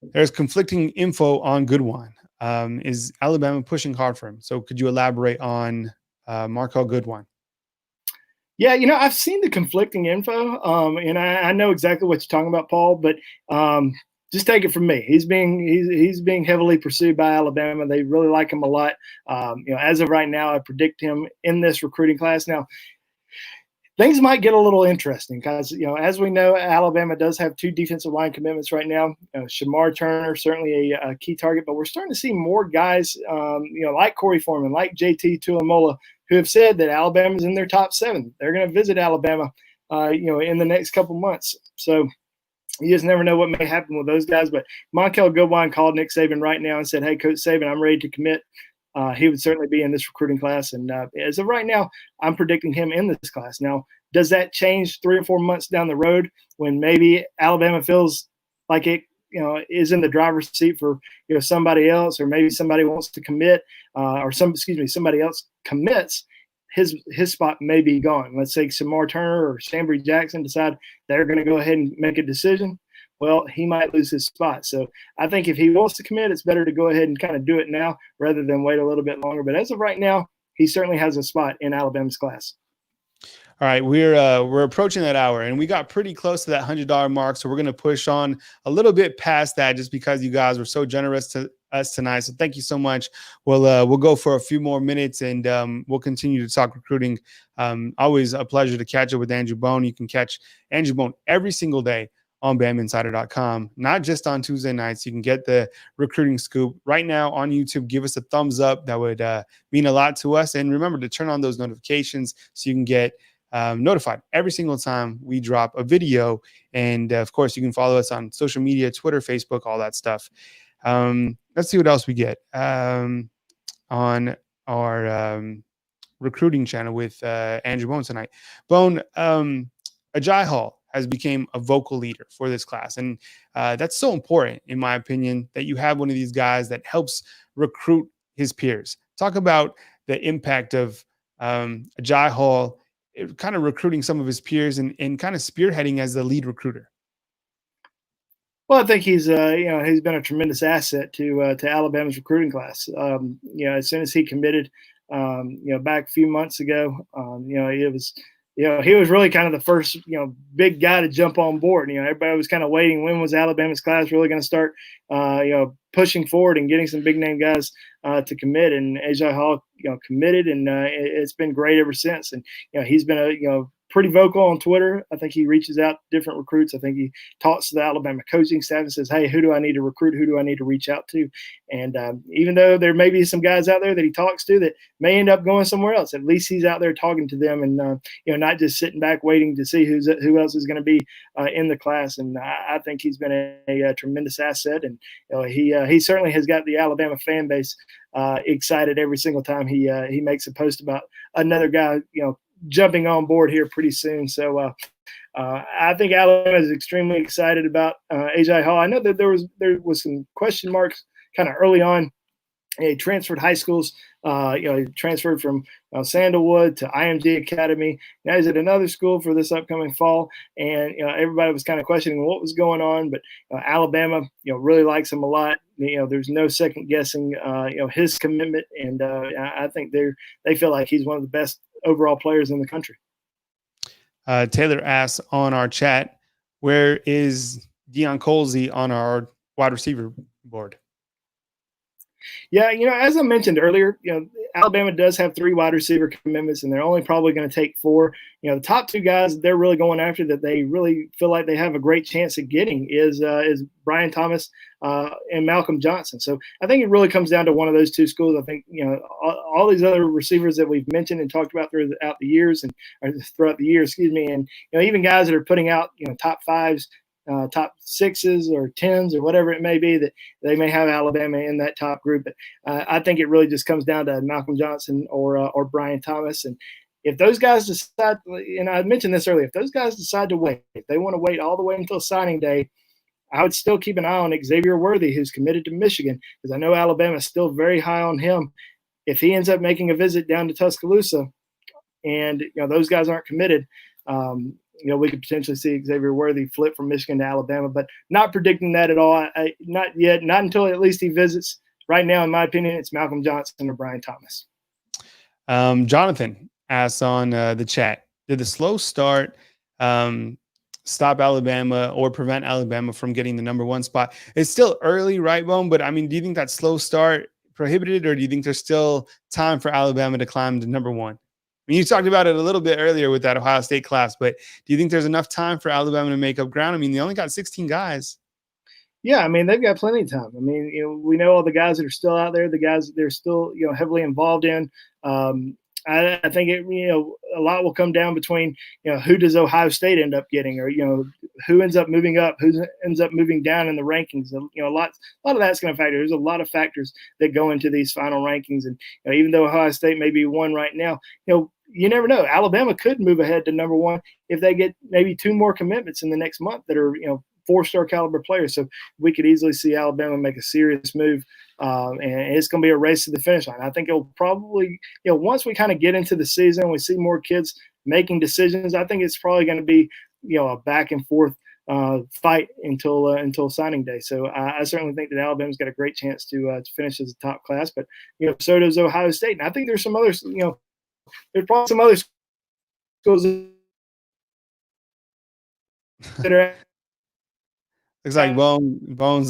there's conflicting info on Goodwine. Is Alabama pushing hard for him? So could you elaborate on Monkell Goodwine? Yeah, I've seen the conflicting info, and I know exactly what you're talking about, Paul, but just take it from me. He's being heavily pursued by Alabama. They really like him a lot. As of right now, I predict him in this recruiting class. Now, things might get a little interesting because, as we know, Alabama does have 2 defensive line commitments right now. Shemar Turner, certainly a key target, but we're starting to see more guys, like Kory Foreman, like JT Tuimoloau, who have said that Alabama's in their top 7. They're going to visit Alabama, in the next couple months. So you just never know what may happen with those guys. But Monkell Goodwine called Nick Saban right now and said, "Hey, Coach Saban, I'm ready to commit." He would certainly be in this recruiting class. And as of right now, I'm predicting him in this class. Now, does that change 3 or 4 months down the road when maybe Alabama feels like it is in the driver's seat for somebody else, or maybe somebody wants to commit, somebody else commits, his spot may be gone. Let's say Shemar Turner or Chambry Jackson decide they're going to go ahead and make a decision. Well, he might lose his spot. So I think if he wants to commit, it's better to go ahead and kind of do it now rather than wait a little bit longer. But as of right now, he certainly has a spot in Alabama's class. All right, we're approaching that hour, and we got pretty close to that $100 mark, so we're going to push on a little bit past that just because you guys were so generous to us tonight. So thank you so much. We'll go for a few more minutes, and we'll continue to talk recruiting. Always a pleasure to catch up with Andrew Bone. You can catch Andrew Bone every single day on BamaInsider.com, not just on Tuesday nights. You can get the recruiting scoop right now on YouTube. Give us a thumbs up. That would mean a lot to us. And remember to turn on those notifications so you can get notified every single time we drop a video. And of course, you can follow us on social media, Twitter, Facebook, all that stuff. Let's see what else we get on our recruiting channel with Andrew Bone tonight. Bone, Agile has become a vocal leader for this class. And that's so important, in my opinion, that you have one of these guys that helps recruit his peers. Talk about the impact of Agile kind of recruiting some of his peers and kind of spearheading as the lead recruiter. Well, I think he's been a tremendous asset to Alabama's recruiting class. As soon as he committed, back a few months ago, he was really kind of the first, big guy to jump on board. Everybody was kind of waiting. When was Alabama's class really going to start, pushing forward and getting some big name guys to commit? And Agile, committed, and it's been great ever since. And he's been pretty vocal on Twitter. I think he reaches out to different recruits. I think he talks to the Alabama coaching staff and says, hey, who do I need to recruit? Who do I need to reach out to? And even though there may be some guys out there that he talks to that may end up going somewhere else, at least he's out there talking to them and, not just sitting back waiting to see who else is going to be in the class. And I think he's been a tremendous asset. And he certainly has got the Alabama fan base excited every single time he makes a post about another guy, jumping on board here pretty soon. So I think Alabama is extremely excited about Agile. I know that there was some question marks kind of early on. He transferred high schools. He transferred from Sandalwood to IMG Academy. Now he's at another school for this upcoming fall, and everybody was kind of questioning what was going on. But Alabama, really likes him a lot. There's no second guessing, his commitment, and I think they feel like he's one of the best overall players in the country. Taylor asks on our chat, where is Deionte Colzie on our wide receiver board? Yeah, as I mentioned earlier, Alabama does have 3 wide receiver commitments, and they're only probably going to take 4. The top 2 guys they're really going after that they really feel like they have a great chance of getting is Brian Thomas and Malcolm Johnson. So I think it really comes down to one of those 2 schools. I think all these other receivers that we've mentioned and talked about throughout the year, and even guys that are putting out top 5s. Top 6s or 10s or whatever it may be, that they may have Alabama in that top group. But I think it really just comes down to Malcolm Johnson or Brian Thomas. And if those guys decide, and I mentioned this earlier, if those guys decide to wait, if they want to wait all the way until signing day, I would still keep an eye on Xavian Sorey, who's committed to Michigan, because I know Alabama is still very high on him. If he ends up making a visit down to Tuscaloosa and those guys aren't committed, we could potentially see Xavian Sorey flip from Michigan to Alabama, but not predicting that at all. Not yet, not until at least he visits. Right now, in my opinion, it's Malcolm Johnson or Brian Thomas. Jonathan asks on the chat, did the slow start stop Alabama or prevent Alabama from getting the number 1 spot? It's still early, right, Bone? But, do you think that slow start prohibited, or do you think there's still time for Alabama to climb to number 1? You talked about it a little bit earlier with that Ohio State class, but do you think there's enough time for Alabama to make up ground? They only got 16 guys. Yeah, they've got plenty of time. We know all the guys that are still out there, the guys that they're still, heavily involved in. I think a lot will come down between, who does Ohio State end up getting, or, who ends up moving up, who ends up moving down in the rankings. A lot of that's going to factor. There's a lot of factors that go into these final rankings. And even though Ohio State may be 1 right now, you never know. Alabama could move ahead to number 1 if they get maybe 2 more commitments in the next month that are, 4-star caliber players. So we could easily see Alabama make a serious move. And it's going to be a race to the finish line. I think it'll probably, once we kind of get into the season, we see more kids making decisions. I think it's probably going to be, a back and forth fight until signing day. So I certainly think that Alabama's got a great chance to finish as a top class. But so does Ohio State, and I think there's some others. There's probably some other schools that are. Looks like Bones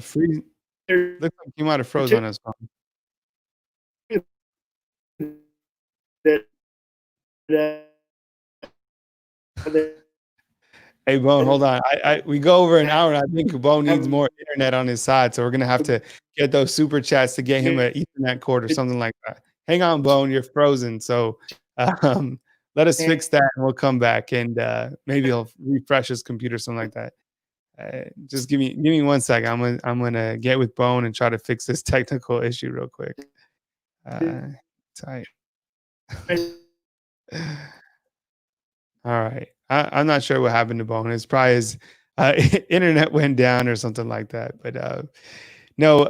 free. Looks like he might have froze on his phone. Hey, Bone, hold on. We go over an hour, and I think Bone needs more internet on his side, so we're going to have to get those super chats to get him an Ethernet cord or something like that. Hang on, Bone. You're frozen. So let us fix that, and we'll come back, and maybe he'll refresh his computer, something like that. Just give me 1 second. I'm gonna get with Bone and try to fix this technical issue real quick. Tight. All right. I'm not sure what happened to Bone. It's probably his internet went down or something like that. But no.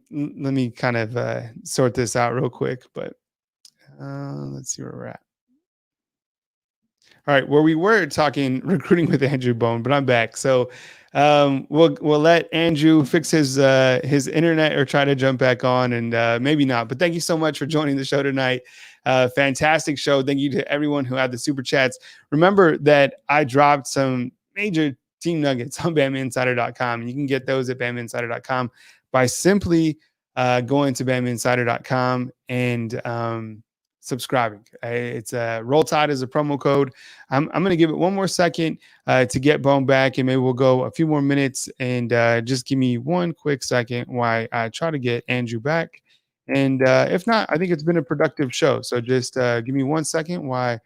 Let me kind of sort this out real quick. But let's see where we're at. All right, we were talking recruiting with Andrew Bone, but I'm back. So we'll let Andrew fix his internet or try to jump back on, and maybe not. But thank you so much for joining the show tonight. Fantastic show. Thank you to everyone who had the super chats. Remember that I dropped some major team nuggets on BamaInsider.com, and you can get those at BamaInsider.com by simply going to BamaInsider.com and subscribing. It's Roll Tide is a promo code. I'm going to give it one more second to get Bone back, and maybe we'll go a few more minutes, and just give me 1 quick second while I try to get Andrew back. And if not, I think it's been a productive show. So just give me 1 second while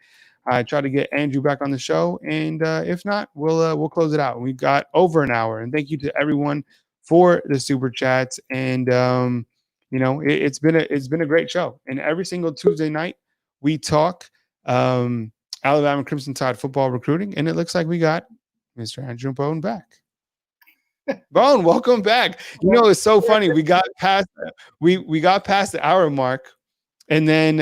I try to get Andrew back on the show. And if not, we'll close it out. We've got over an hour, and thank you to everyone for the super chats. And it's been a great show. And every single Tuesday night we talk Alabama Crimson Tide football recruiting, and it looks like we got Mr. Andrew Bone back. Bone, welcome back. It's so funny. We got past the hour mark, and then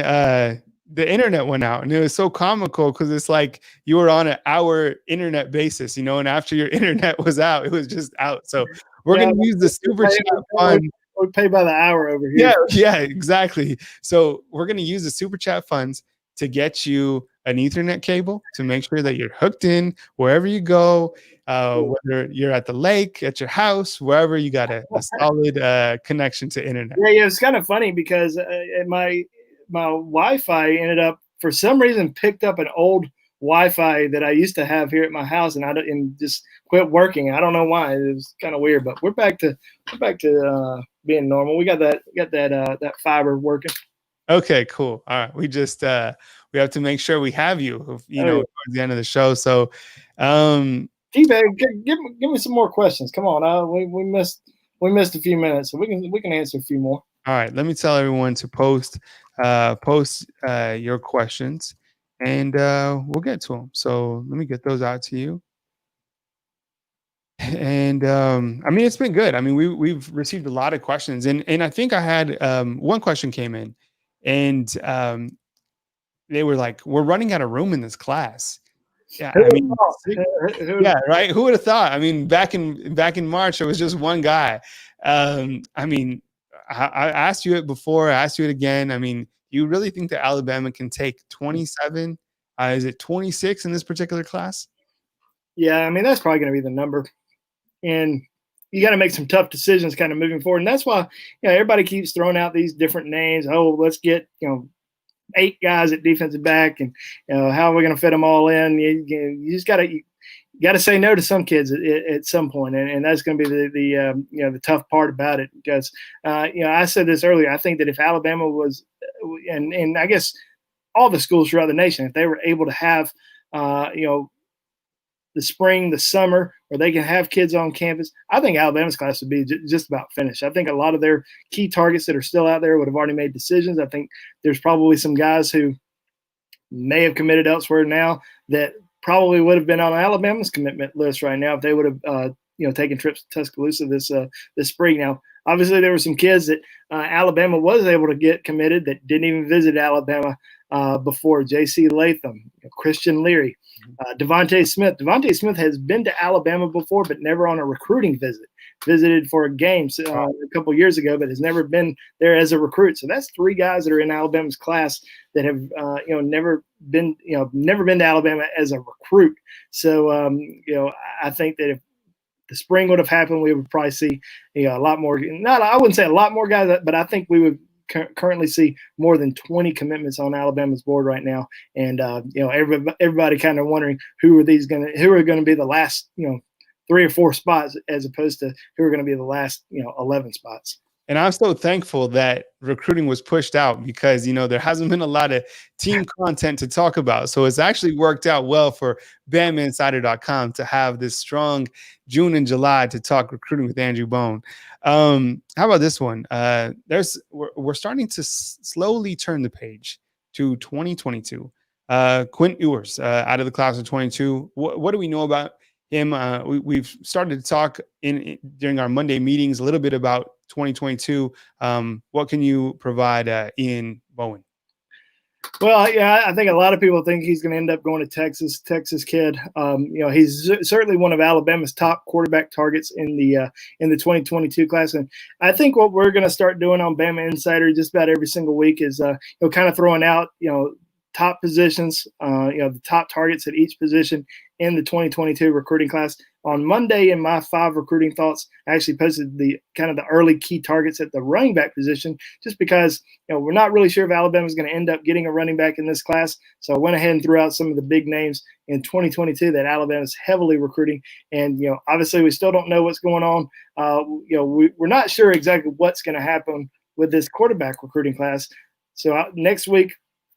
the internet went out, and it was so comical because it's like you were on an hour internet basis, and after your internet was out, it was just out. So we're going to use the super chat fund. We pay by the hour over here. Yeah, exactly. So we're going to use the super chat funds to get you an Ethernet cable to make sure that you're hooked in wherever you go, whether you're at the lake, at your house, wherever you got a solid connection to internet. Yeah, it's kind of funny because my Wi-Fi ended up, for some reason, picked up an old Wi-Fi that I used to have here at my house, and just quit working. I don't know why. It was kind of weird, but we're back to being normal. We got that fiber working. Okay, cool. All right, we just we have to make sure we have you towards the end of the show. So, T-Bag, give me some more questions. Come on, we missed a few minutes, so we can answer a few more. All right, let me tell everyone to post your questions, and we'll get to them. So let me get those out to you. And it's been good. We've received a lot of questions, and I think I had one question came in, and they were like, "We're running out of room in this class." Yeah, yeah, right. Who would have thought? Back in March, it was just one guy. I asked you it before. I asked you it again. You really think that Alabama can take 27? Is it 26 in this particular class? Yeah, that's probably going to be the number. And you got to make some tough decisions kind of moving forward. And that's why, everybody keeps throwing out these different names. Oh, let's get, 8 guys at defensive back, and how are we going to fit them all in? You just got to say no to some kids at some point, and that's going to be the tough part about it. Because I said this earlier. I think that if Alabama was, and I guess all the schools throughout the nation, if they were able to have the spring, the summer, where they can have kids on campus, I think Alabama's class would be just about finished. I think a lot of their key targets that are still out there would have already made decisions. I think there's probably some guys who may have committed elsewhere now that probably would have been on Alabama's commitment list right now if they would have taking trips to Tuscaloosa this spring. Now, obviously, there were some kids that Alabama was able to get committed that didn't even visit Alabama before. J.C. Latham, Christian Leary, Deionte Smith. Deionte Smith has been to Alabama before, but never on a recruiting visit. Visited for a game a couple years ago, but has never been there as a recruit. So that's 3 guys that are in Alabama's class that have never been to Alabama as a recruit. So I think that if the spring would have happened, we would probably see a lot more. I wouldn't say a lot more guys, but I think we would currently see more than 20 commitments on Alabama's board right now. And everybody kind of wondering who are going to be the last 3 or 4 spots, as opposed to who are going to be the last 11 spots. And I'm so thankful that recruiting was pushed out, because, there hasn't been a lot of team content to talk about. So it's actually worked out well for BamaInsider.com to have this strong June and July to talk recruiting with Andrew Bone. How about this one? We're starting to slowly turn the page to 2022. Quinn Ewers, out of the class of 22. What do we know about him? We've started to talk during our Monday meetings a little bit about 2022. What can you provide, Ian Bowen? Well, yeah, I think a lot of people think he's going to end up going to Texas. Texas kid. He's certainly one of Alabama's top quarterback targets in the 2022 class. And I think what we're going to start doing on Bama Insider just about every single week is kind of throwing out top positions, the top targets at each position in the 2022 recruiting class. On Monday, in my 5 recruiting thoughts, I actually posted the early key targets at the running back position, just because we're not really sure if Alabama is going to end up getting a running back in this class. So I went ahead and threw out some of the big names in 2022 that Alabama is heavily recruiting. And obviously we still don't know what's going on. We're not sure exactly what's going to happen with this quarterback recruiting class. So next week,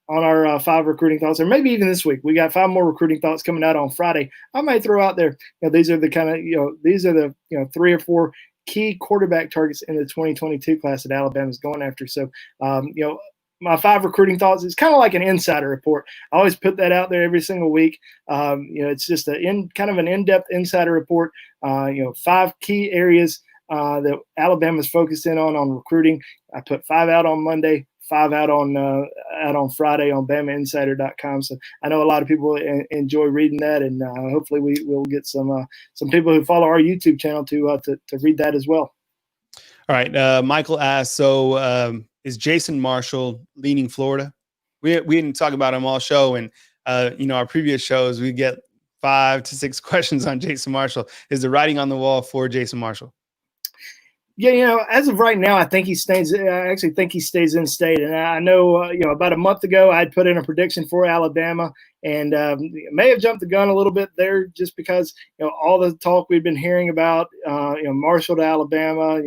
on our 5 recruiting thoughts, or maybe even this week, we got 5 more recruiting thoughts coming out on Friday. I might throw out there, these are the 3 or 4 key quarterback targets in the 2022 class that Alabama is going after. So, my 5 recruiting thoughts is kind of like an insider report. I always put that out there every single week. It's just an in-depth insider report. 5 key areas that Alabama is focused in on recruiting. I put 5 out on Monday, 5 out on Friday on BamaInsider.com. So I know a lot of people enjoy reading that, and hopefully we will get some people who follow our YouTube channel to read that as well. All right, Michael asks, so is Jason Marshall leaning Florida? We didn't talk about him all show, and our previous shows we get 5 to 6 questions on Jason Marshall. Is the writing on the wall for Jason Marshall? Yeah, as of right now, I think he stays. I actually think he stays in state. And I know, about a month ago, I had put in a prediction for Alabama, and may have jumped the gun a little bit there, just because all the talk we've been hearing about, Marshall to Alabama.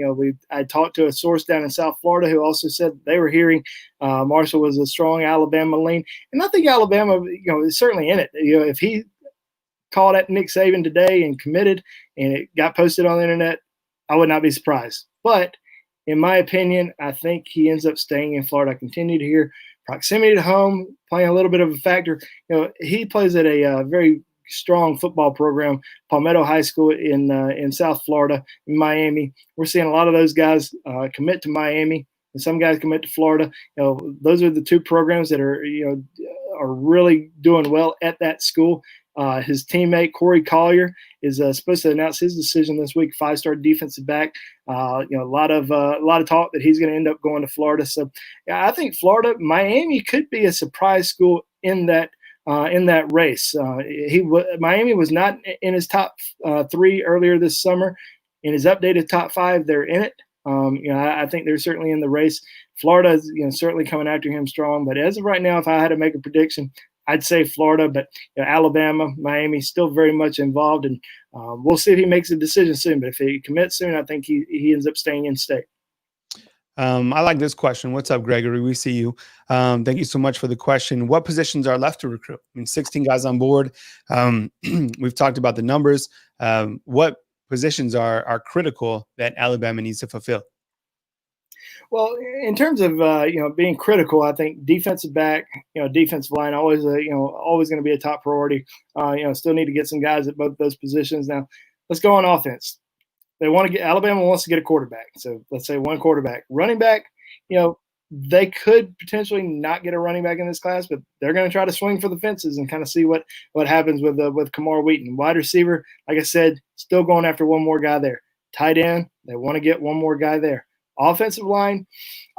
I talked to a source down in South Florida who also said they were hearing Marshall was a strong Alabama lean, and I think Alabama, is certainly in it. If he called at Nick Saban today and committed, and it got posted on the internet, I would not be surprised. But in my opinion, I think he ends up staying in Florida. I continue to hear proximity to home playing a little bit of a factor. He plays at a very strong football program, Palmetto High School in South Florida, in Miami. We're seeing a lot of those guys commit to Miami, and some guys commit to Florida. Those are the 2 programs that are really doing well at that school. His teammate Corey Collier is supposed to announce his decision this week. 5-star defensive back. A lot of talk that he's going to end up going to Florida. So, yeah, I think Miami could be a surprise school in that race. Miami was not in his top 3 earlier this summer. In his updated top 5, they're in it. I think they're certainly in the race. Florida is certainly coming after him strong. But as of right now, if I had to make a prediction, I'd say Florida, but Alabama, Miami still very much involved, and we'll see if he makes a decision soon. But if he commits soon, I think he ends up staying in state. I like this question. What's up, Gregory? We see you. Thank you so much for the question. What positions are left to recruit? 16 guys on board. We've talked about the numbers. What positions are critical that Alabama needs to fulfill? Well, in terms of being critical, I think defensive back, defensive line always always going to be a top priority. Still need to get some guys at both those positions. Now, let's go on offense. Alabama wants to get a quarterback. So let's say one quarterback. Running back, they could potentially not get a running back in this class, but they're going to try to swing for the fences and kind of see what happens with Camar Wheaton. Wide receiver, like I said, still going after one more guy there. Tight end, they want to get one more guy there. Offensive line's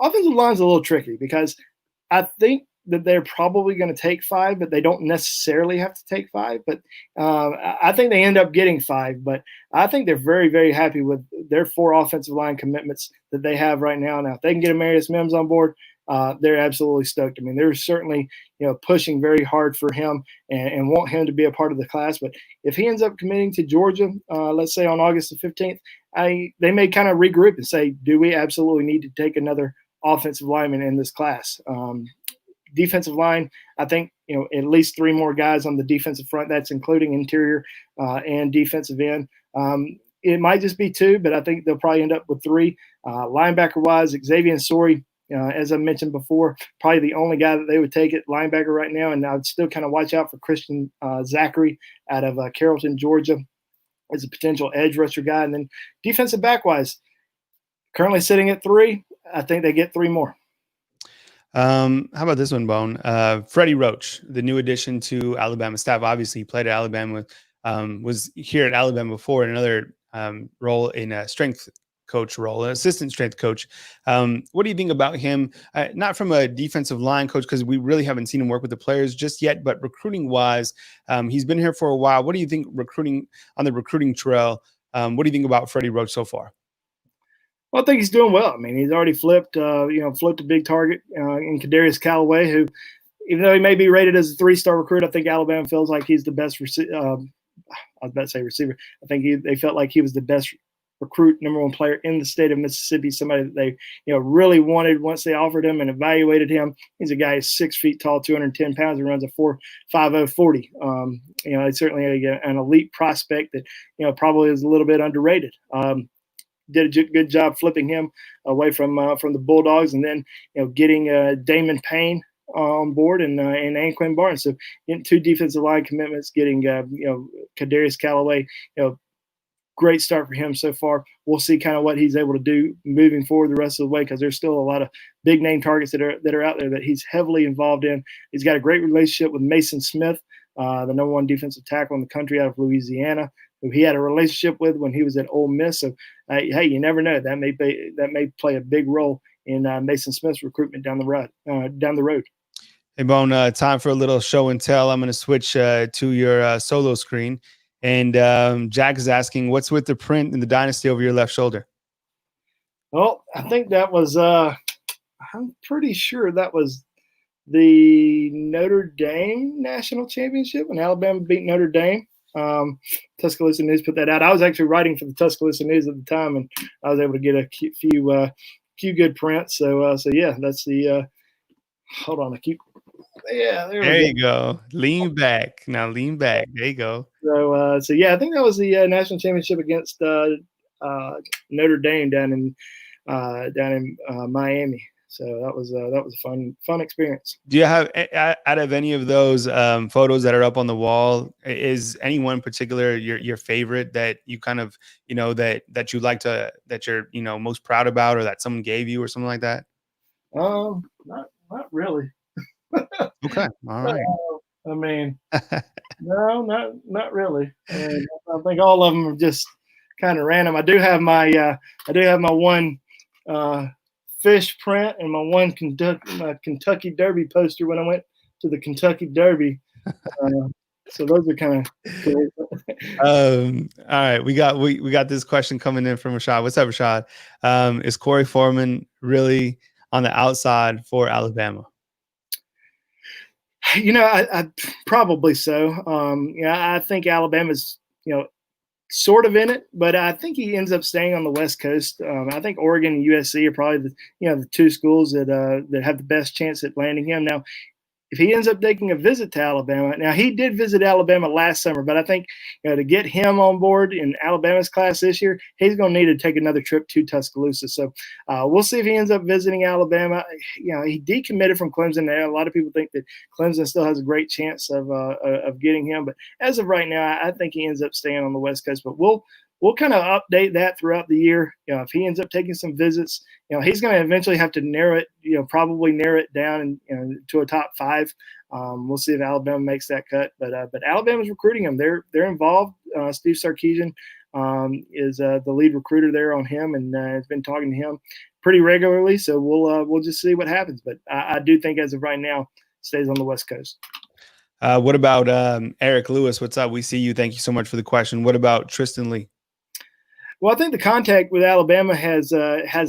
a little tricky because I think that they're probably going to take 5, but they don't necessarily have to take 5. But I think they end up getting 5. But I think they're very, very happy with their 4 offensive line commitments that they have right now. Now, if they can get Amarius Mims on board, they're absolutely stoked. I mean, they're certainly pushing very hard for him and want him to be a part of the class. But if he ends up committing to Georgia, let's say on August the 15th, they may kind of regroup and say, do we absolutely need to take another offensive lineman in this class? Defensive line, I think, at least 3 more guys on the defensive front. That's including interior and defensive end. It might just be 2, but I think they'll probably end up with 3. Linebacker-wise, Xavian Sorey, as I mentioned before, probably the only guy that they would take at linebacker right now. And I would still kind of watch out for Christian Zachary out of Carrollton, Georgia, as a potential edge rusher guy. And then defensive back-wise, currently sitting at 3. I think they get 3 more. How about this one, Bone? Freddie Roach, the new addition to Alabama staff. Obviously, he played at Alabama, was here at Alabama before in another role in a strength coach role, an assistant strength coach. What do you think about him? Not from a defensive line coach, because we really haven't seen him work with the players just yet, but recruiting wise, he's been here for a while. What do you think on the recruiting trail? What do you think about Freddie Roach so far? Well, I think he's doing well. I mean, he's already flipped a big target in Kadarius Callaway, who, even though he may be rated as a 3-star recruit, I think Alabama feels like he's the best receiver. I was about to say receiver. I think they felt like he was the best recruit, number 1 player in the state of Mississippi, somebody that they really wanted once they offered him and evaluated him. He's a guy who's 6 feet tall, 210 pounds, and runs a 4.50 40. It's certainly an elite prospect that probably is a little bit underrated. Did a good job flipping him away from the Bulldogs, and then getting Damon Payne on board and Anquin Barnes. So getting 2 defensive line commitments, getting Kadarius Callaway. Great start for him so far. We'll see kind of what he's able to do moving forward the rest of the way, because there's still a lot of big name targets that are out there that he's heavily involved in. He's got a great relationship with Mason Smith, the number 1 defensive tackle in the country out of Louisiana, who he had a relationship with when he was at Ole Miss. So, hey, you never know. That may play a big role in Mason Smith's recruitment down the road. Hey, Bone, time for a little show and tell. I'm going to switch to your solo screen. And Jack is asking, what's with the print in the dynasty over your left shoulder? Well, I think that was I'm pretty sure that was the Notre Dame national championship when Alabama beat Notre Dame. Tuscaloosa News put that out. I was actually writing for the Tuscaloosa News at the time, and I was able to get a few good prints. So yeah, that's the. Hold on, there you go. Lean back. Now lean back. There you go. So yeah, I think that was the national championship against Notre Dame down in Miami. So that was a fun experience. Do you have, out of any of those photos that are up on the wall, is any one particular your favorite that you kind of that you like to, that you're most proud about, or that someone gave you or something like that? Not really. Okay, all right. I mean, no, not really. And I think all of them are just kind of random. I do have my one fish print and my one Kentucky Derby poster when I went to the Kentucky Derby. So those are kind of cool. All right, we got this question coming in from Rashad. What's up, Rashad? Is Kory Foreman really on the outside for Alabama? I probably so. I think Alabama's, sort of in it, but I think he ends up staying on the West Coast. I think Oregon and USC are probably the 2 schools that have the best chance at landing him. Now, if he ends up taking a visit to Alabama, now he did visit Alabama last summer, but I think to get him on board in Alabama's class this year, he's going to need to take another trip to Tuscaloosa. So we'll see if he ends up visiting Alabama. He decommitted from Clemson. A lot of people think that Clemson still has a great chance of getting him, but as of right now, I think he ends up staying on the West Coast. But we'll we'll kind of update that throughout the year. If he ends up taking some visits, he's going to eventually have to narrow it, probably narrow it down to a top 5. We'll see if Alabama makes that cut, but Alabama's recruiting him. They're involved. Steve Sarkisian is the lead recruiter there on him, and has been talking to him pretty regularly. So we'll just see what happens. But I do think as of right now, stays on the West Coast. What about Eric Lewis? What's up? We see you. Thank you so much for the question. What about Tristan Leigh? Well, I think the contact with Alabama has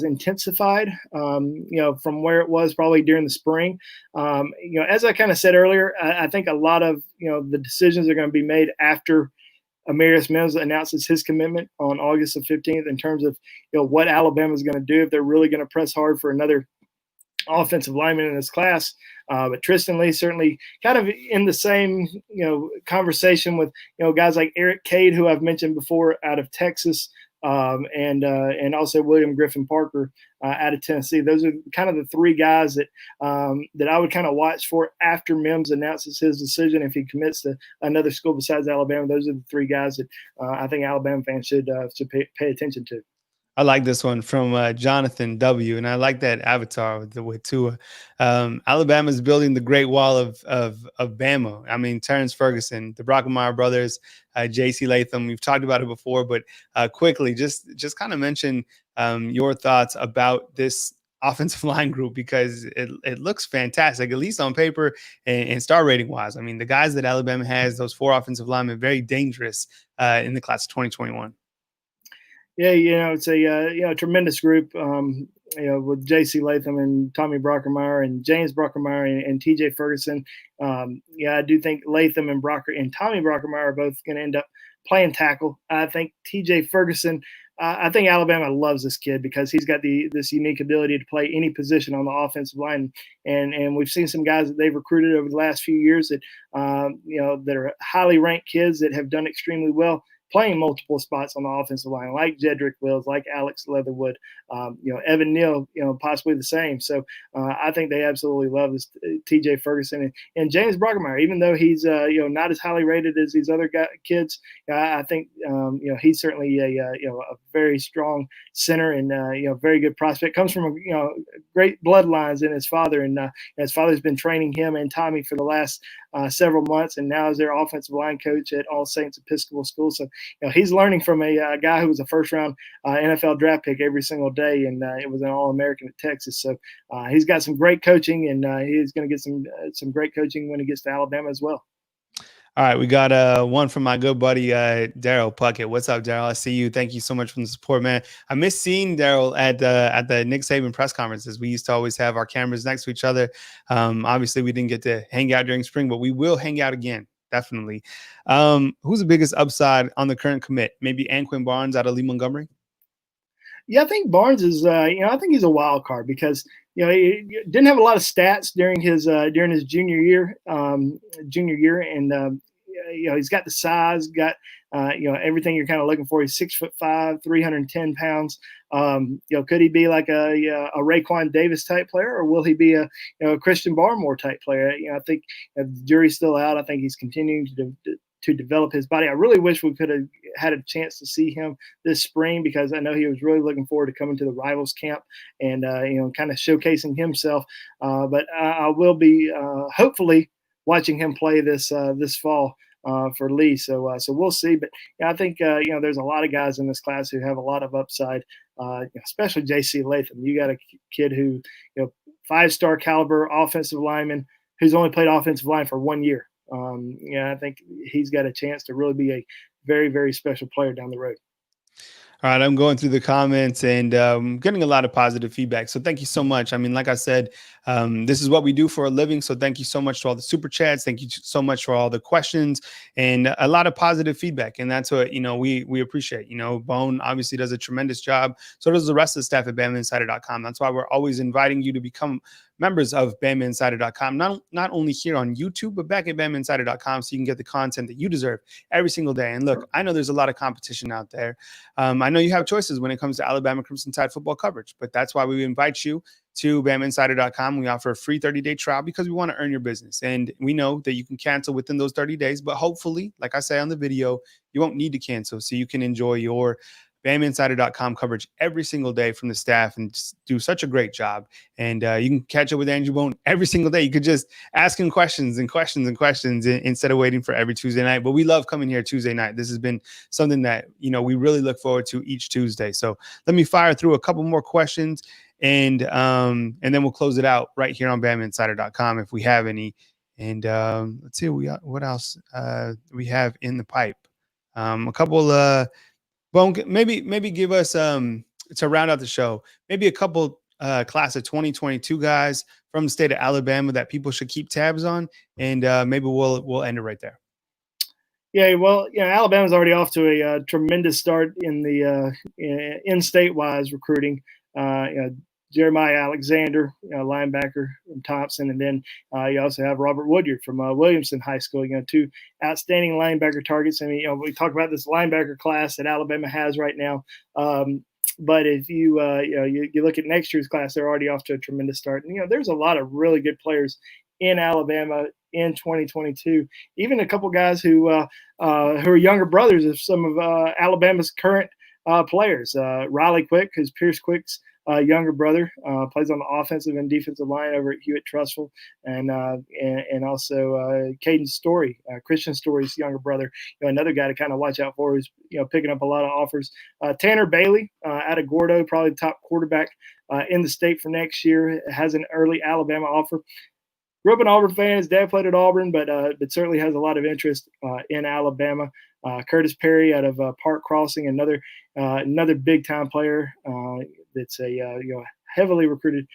intensified, from where it was probably during the spring. As I kind of said earlier, I think a lot of the decisions are going to be made after Amarius Mims announces his commitment on August the 15th in terms of what Alabama is going to do, if they're really going to press hard for another offensive lineman in this class. But Tristan Leigh certainly kind of in the same conversation with guys like Eric Cade, who I've mentioned before, out of Texas. And also William Griffin Parker out of Tennessee. Those are kind of the 3 guys that I would kind of watch for after Mims announces his decision. If he commits to another school besides Alabama, those are the 3 guys that I think Alabama fans should pay attention to. I like this one from Jonathan W. And I like that avatar with Tua. Alabama's building the Great Wall of Bama. I mean, Terrence Ferguson, the Brockermeyer brothers, J.C. Latham. We've talked about it before, but quickly, just kind of mention your thoughts about this offensive line group, because it looks fantastic, at least on paper and star rating wise. I mean, the guys that Alabama has, those 4 offensive linemen, very dangerous in the class of 2021. Yeah, it's a tremendous group. With J.C. Latham and Tommy Brockermeyer and James Brockermeyer and T.J. Ferguson. I do think Latham and Tommy Brockermeyer are both going to end up playing tackle. I think T.J. Ferguson. I think Alabama loves this kid because he's got this unique ability to play any position on the offensive line, and we've seen some guys that they've recruited over the last few years that that are highly ranked kids that have done extremely well playing multiple spots on the offensive line, like Jedrick Wills, like Alex Leatherwood, Evan Neal, possibly the same. So I think they absolutely love this T.J. Ferguson and James Brockermeyer, even though he's not as highly rated as these other kids. I think he's certainly a very strong center and very good prospect. Comes from great bloodlines in his father, and his father's been training him and Tommy for the last several months, and now is their offensive line coach at All Saints Episcopal School. So he's learning from a guy who was a first-round NFL draft pick every single day, and it was an All-American at Texas. So he's got some great coaching, and he's going to get some great coaching when he gets to Alabama as well. All right, we got one from my good buddy Daryl Puckett. What's up, Daryl? I see you. Thank you so much for the support, man. I miss seeing Daryl at the Nick Saban press conferences. We used to always have our cameras next to each other. Obviously, we didn't get to hang out during spring, but we will hang out again, definitely. Who's the biggest upside on the current commit? Maybe Anquin Barnes out of Lee Montgomery? Yeah, I think Barnes is. I think he's a wild card because he didn't have a lot of stats during his junior year, and he's got the size, got everything you're kind of looking for. He's 6'5", 310 pounds. Could he be like a Raekwon Davis type player, or will he be a Christian Barmore type player? I think the jury's still out. I think he's continuing to develop his body. I really wish we could have had a chance to see him this spring because I know he was really looking forward to coming to the Rivals camp and kind of showcasing himself. But I will be hopefully watching him play this fall for Leigh. So we'll see. But I think there's a lot of guys in this class who have a lot of upside, especially J.C. Latham. You got a kid who 5-star caliber offensive lineman who's only played offensive line for 1 year. I think he's got a chance to really be a very, very special player down the road. All right, I'm going through the comments and getting a lot of positive feedback. So thank you so much. I mean, like I said, this is what we do for a living. So thank you so much to all the super chats. Thank you so much for all the questions and a lot of positive feedback. And that's what, we appreciate. Bone obviously does a tremendous job. So does the rest of the staff at BamaInsider.com. That's why we're always inviting you to become members of BamaInsider.com, not only here on YouTube, but back at BamaInsider.com so you can get the content that you deserve every single day. And look, I know there's a lot of competition out there. I know you have choices when it comes to Alabama Crimson Tide football coverage, but that's why we invite you to BamaInsider.com. We offer a free 30-day trial because we want to earn your business. And we know that you can cancel within those 30 days, but hopefully, like I say on the video, you won't need to cancel so you can enjoy your BamaInsider.com coverage every single day from the staff and just do such a great job. And you can catch up with Andrew Bone every single day. You could just ask him questions instead of waiting for every Tuesday night. But we love coming here Tuesday night. This has been something that, we really look forward to each Tuesday. So let me fire through a couple more questions and then we'll close it out right here on BamaInsider.com if we have any. And let's see what else we have in the pipe. A couple Bone, maybe give us to round out the show, maybe a couple class of 2022 guys from the state of Alabama that people should keep tabs on, and maybe we'll end it right there. Yeah, well, Alabama's already off to a tremendous start in the in-state wise recruiting. Jeremiah Alexander, linebacker from Thompson, and then you also have Robert Woodyard from Williamson High School. Two outstanding linebacker targets. I mean, we talk about this linebacker class that Alabama has right now, but if you look at next year's class, they're already off to a tremendous start. And there's a lot of really good players in Alabama in 2022. Even a couple guys who are younger brothers of some of Alabama's current players. Riley Quick, who's Pierce Quick's younger brother, plays on the offensive and defensive line over at Hewitt-Trussville, and also Caden Story, Christian Story's younger brother, another guy to kind of watch out for, who's picking up a lot of offers. Tanner Bailey out of Gordo, probably the top quarterback in the state for next year, has an early Alabama offer. Grew up an Auburn fan. His dad played at Auburn, but certainly has a lot of interest in Alabama. Curtis Perry out of Park Crossing, another big time player that's a heavily recruited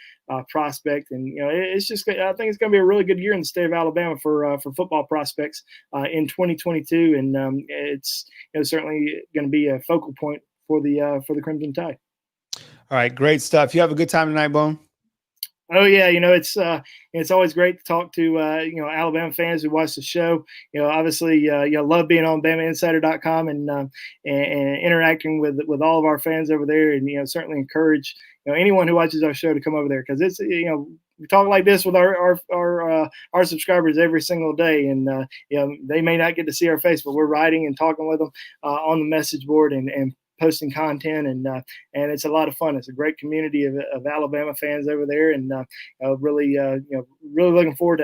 prospect, and it's just, I think it's going to be a really good year in the state of Alabama for football prospects in 2022, and it's certainly going to be a focal point for the Crimson Tide. All right, great stuff. You have a good time tonight, Bone? Oh yeah, it's always great to talk to Alabama fans who watch the show. Obviously, love being on BamaInsider.com and interacting with all of our fans over there, and certainly encourage anyone who watches our show to come over there, because it's we talk like this with our subscribers every single day, and they may not get to see our face, but we're writing and talking with them on the message board and posting content, and it's a lot of fun. It's a great community of Alabama fans over there, and really looking forward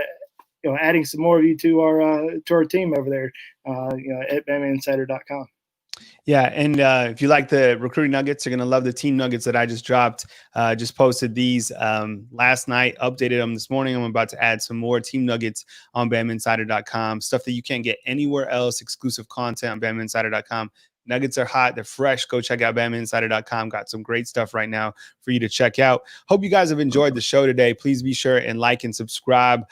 to adding some more of you to our team over there at BamaInsider.com. Yeah, and if you like the recruiting nuggets, you're going to love the team nuggets that I just dropped. Just posted these last night, updated them this morning. I'm about to add some more team nuggets on BamaInsider.com, stuff that you can't get anywhere else, exclusive content on BamaInsider.com. Nuggets are hot. They're fresh. Go check out BamaInsider.com. Got some great stuff right now for you to check out. Hope you guys have enjoyed the show today. Please be sure and like and subscribe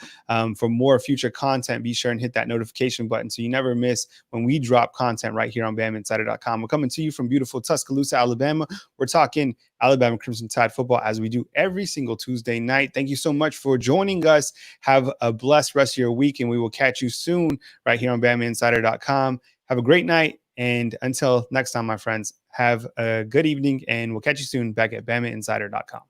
for more future content. Be sure and hit that notification button so you never miss when we drop content right here on BamaInsider.com. We're coming to you from beautiful Tuscaloosa, Alabama. We're talking Alabama Crimson Tide football as we do every single Tuesday night. Thank you so much for joining us. Have a blessed rest of your week, and we will catch you soon right here on BamaInsider.com. Have a great night. And until next time, my friends, have a good evening, and we'll catch you soon back at BamaInsider.com.